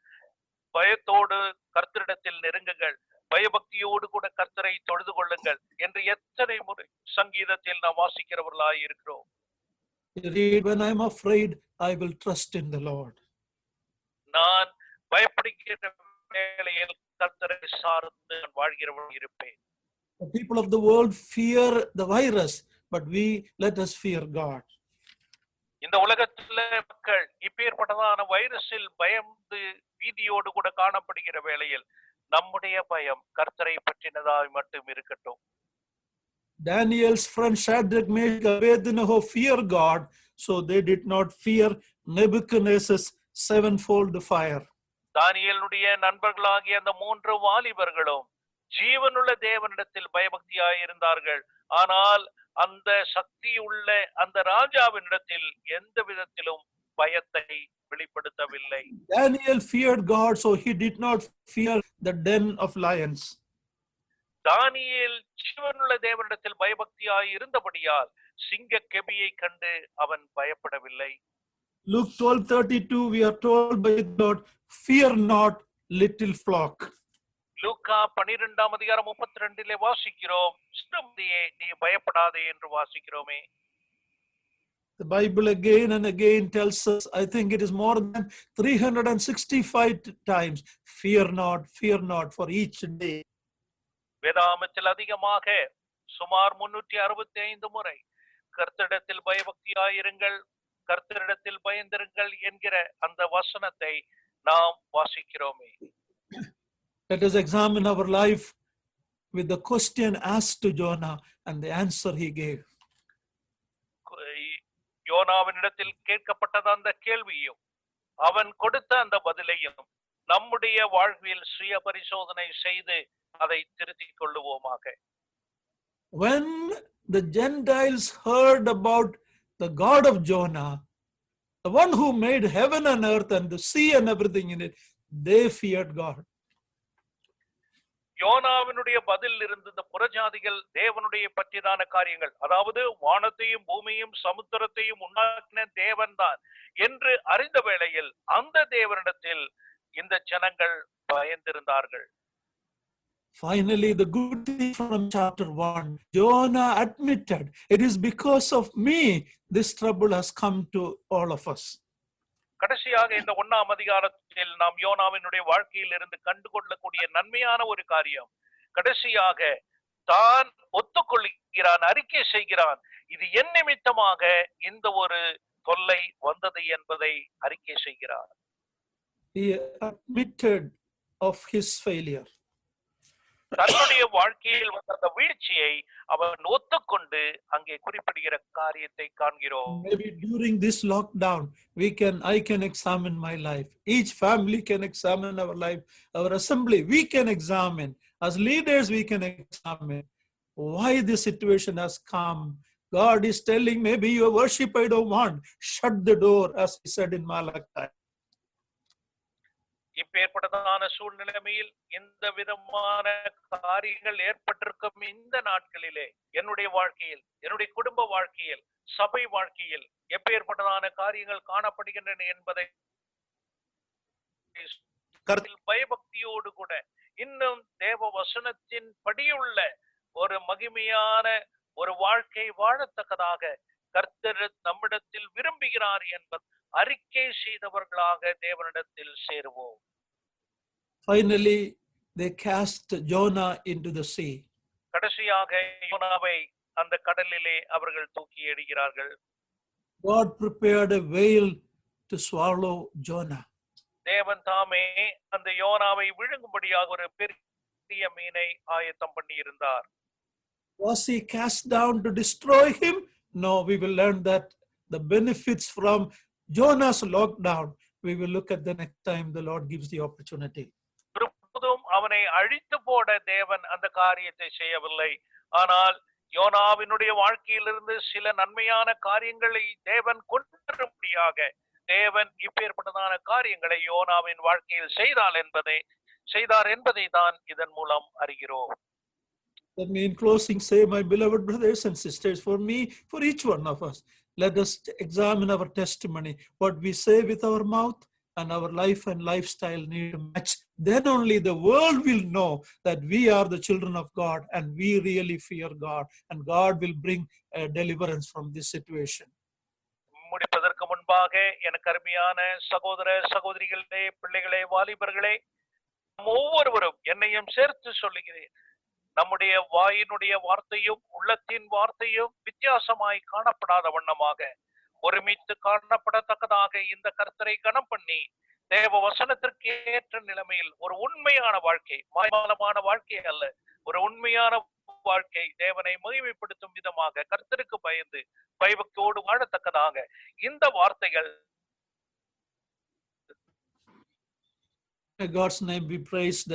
பயத்தோடு கர்த்தரிடத்தில் நெருங்குங்கள், பயபக்தியோடு கூட கர்த்தரை தொழுது கொள்ளுங்கள் என்று எத்தனை முறை சங்கீதத்தில் நாம் வாசிக்கிறவர்களாய் இருக்கிறோம். You read, when I'm afraid, I will trust in the Lord. நான் பயப்படுகிற வேளையில் கர்த்தரை சார்ந்து நான் வாழ்கிறவன் இருப்பேன். The people of the world fear the virus, but let us fear God. இந்த உலகத்துல மக்கள் இப்பேற்பட்டதான வைரஸில் பயந்து பீதியோடு கூட காணப்படுகிற வேளையில் நம்முடைய பயம் கர்த்தரை பற்றினதாய் மட்டும் இருக்கட்டும். Daniel's friend Shadrach, Meshach, Abednego fear God, so they did not fear Nebuchadnezzar's sevenfold fire. தானியேலுடைய நண்பர்களாகிய அந்த 3 வாலிபர்களும் ஜீவனுள்ள தேவனிடத்தில் பயபக்தியாய் இருந்தார்கள். ஆனால் அந்த சக்தியுள்ள அந்த ராஜாவினிடத்தில் எந்த விதத்திலும் பயத்தை வெளிப்படுத்தவில்லை. Daniel feared God, so he did not fear the den of lions. தானியேல் ஜீவனுள்ள தேவனிடத்தில் பயபக்தியாய் இருந்தபடியால் சிங்க கெபியை கண்டு அவன் பயப்படவில்லை. Luke 12:32, we are told by God, fear not, little flock. லூக்கா 12ஆம் அதிகாரம் 32 வாசிக்கிறோம், சிறுமதியே நீ பயப்படாதே என்று வாசிக்கிறோமே. The Bible again and again tells us, I think it is more than 365 times, fear not for each day. வேதாகமத்தில் அதிகமாக சுமார் 365 முறை கர்த்தரிடத்தில் பயபக்தியாயிருங்கள், கர்த்தரிடத்தில் பயந்திருங்கள் என்கிற அந்த வசனத்தை நாம் வாசிக்கிறோமே. Let us examine our life with the question asked to Jonah and the answer he gave. யோனாவினிடத்தில் கேட்கப்பட்டது அந்த கேள்வியும் அவன் கொடுத்த அந்த பதிலையும் நம்முடைய வாழ்வில் சுய பரிசோதனை செய்து அதை திருத்திக் கொள்ளுவோமாக. When the Gentiles heard about the God of Jonah, the one who made heaven and earth and the sea and everything in it, they feared God. யோனாவினுடைய பதில் இருந்து இந்த புறஜாதிகள் தேவனுடைய பற்றியதான காரியங்கள், அதாவது வானத்தையும் பூமியையும் சமுத்திரத்தையும் உண்டாக்கின தேவன் தான் என்று அறிந்த வேளையில் அந்த தேவனிடத்தில் இந்த ஜனங்கள் பயந்திருந்தார்கள். Finally, the good thing from chapter 1, Jonah admitted, it is because of me this trouble has come to all of us. கடைசியாக இந்த 1ஆம் அதிகாரத்தில் நாம் யோனாவினுடைய வாழ்க்கையில் இருந்து கண்டுகொள்ளக்கூடிய நன்மையான ஒரு காரியம், கடைசியாக தான் ஒத்துக்கொள்கிறான், அறிக்கை செய்கிறான், இது என் நிமித்தமாக இந்த ஒரு தொல்லை வந்தது என்பதை அறிக்கை செய்கிறார். He admitted of his failure. தன்னுடைய வாழ்க்கையில் வந்த அந்த வீழ்ச்சியை அவன் ஒத்துக்கொண்டு அங்கே குறிப்பிடுகிற காரியத்தை காண்கிறோம். Maybe during this lockdown, I can examine my life. Each family can examine our life. Our assembly, we can examine. As leaders, we can examine why this situation has come. God is telling, maybe your worship I don't want. Shut the door, as he said in Malachi. இப்பேற்பட்டதான சூழ்நிலைமையில் இந்த விதமான காரியங்கள் ஏற்பட்டிருக்கும் இந்த நாட்களிலே என்னுடைய வாழ்க்கையில், என்னுடைய குடும்ப வாழ்க்கையில், சபை வாழ்க்கையில் எப்பேற்பட்டதான காரியங்கள் காணப்படுகின்றன என்பதை பயபக்தியோடு கூட இன்னும் தேவ வசனத்தின் படியுள்ள ஒரு மகிமையான ஒரு வாழ்க்கை வாழத்தக்கதாக கர்த்தர் நம்மிடத்தில் விரும்புகிறார் என்பது அறிக்கை செய்தவர்களாக தேவனிடத்தில் சேருவோம். Finally, they cast Jonah into the sea. கடைசியாக யோனாவை அந்த கடலிலே அவர்கள் தூக்கி எறிகிறார்கள். God prepared a whale to swallow Jonah. தேவன் தாமே அந்த யோனாவை விழுங்கும்படியாக ஒரு பெரிய மீனை ஆயத்தம் பண்ணி இருந்தார். Was he cast down to destroy him? No, we will learn that the benefits from Jonah's lockdown, we will look at the next time the Lord gives the opportunity. அவனை அழித்து போட தேவன் அந்த காரியத்தை செய்யவில்லை. ஆனால் யோனாவினுடைய வாழ்க்கையிலிருந்து சில நன்மையான காரியங்களை தேவன் கொண்டு வரும்படியாக தேவன் இப்பேற்பட்டதான காரியங்களை யோனாவின் வாழ்க்கையில் செய்தார் என்பதை தான் இதன் மூலம் அறிகிறோம். Let me in closing say, my beloved brothers and sisters, for me, for each one of us, let us examine our testimony. What we say with our mouth and our life and lifestyle need to match then only the world will know that we are the children of God and we really fear God, and God will bring a deliverance from this situation. முடிப்பதற்கு முன்பாக எனக்கு அருமையான சகோதர சகோதரிகளே, பிள்ளைகளே, வாலிபர்களே, ஒவ்வொருவரும் என்னையும் சேர்த்து சொல்லுகிறேன், நம்முடைய வாயினுடைய வார்த்தையும் உள்ளத்தின் வார்த்தையும் வித்தியாசமாய் காணப்படாத வண்ணமாக ஒருமித்து காணப்படத்தக்கதாக இந்த கர்த்தரை கனம் பண்ணி தேவ வசனத்திற்கு ஏற்ற நிலைமையில் ஒரு உண்மையான வாழ்க்கை, மாயமான வாழ்க்கை அல்ல, ஒரு உண்மையான வாழ்க்கை, தேவனை மகிமைப்படுத்தும் விதமாக கர்த்தருக்கு பயந்து பயபக்தியோடு வாழத்தக்கதாக இந்த வார்த்தைகள். May God's name be praised.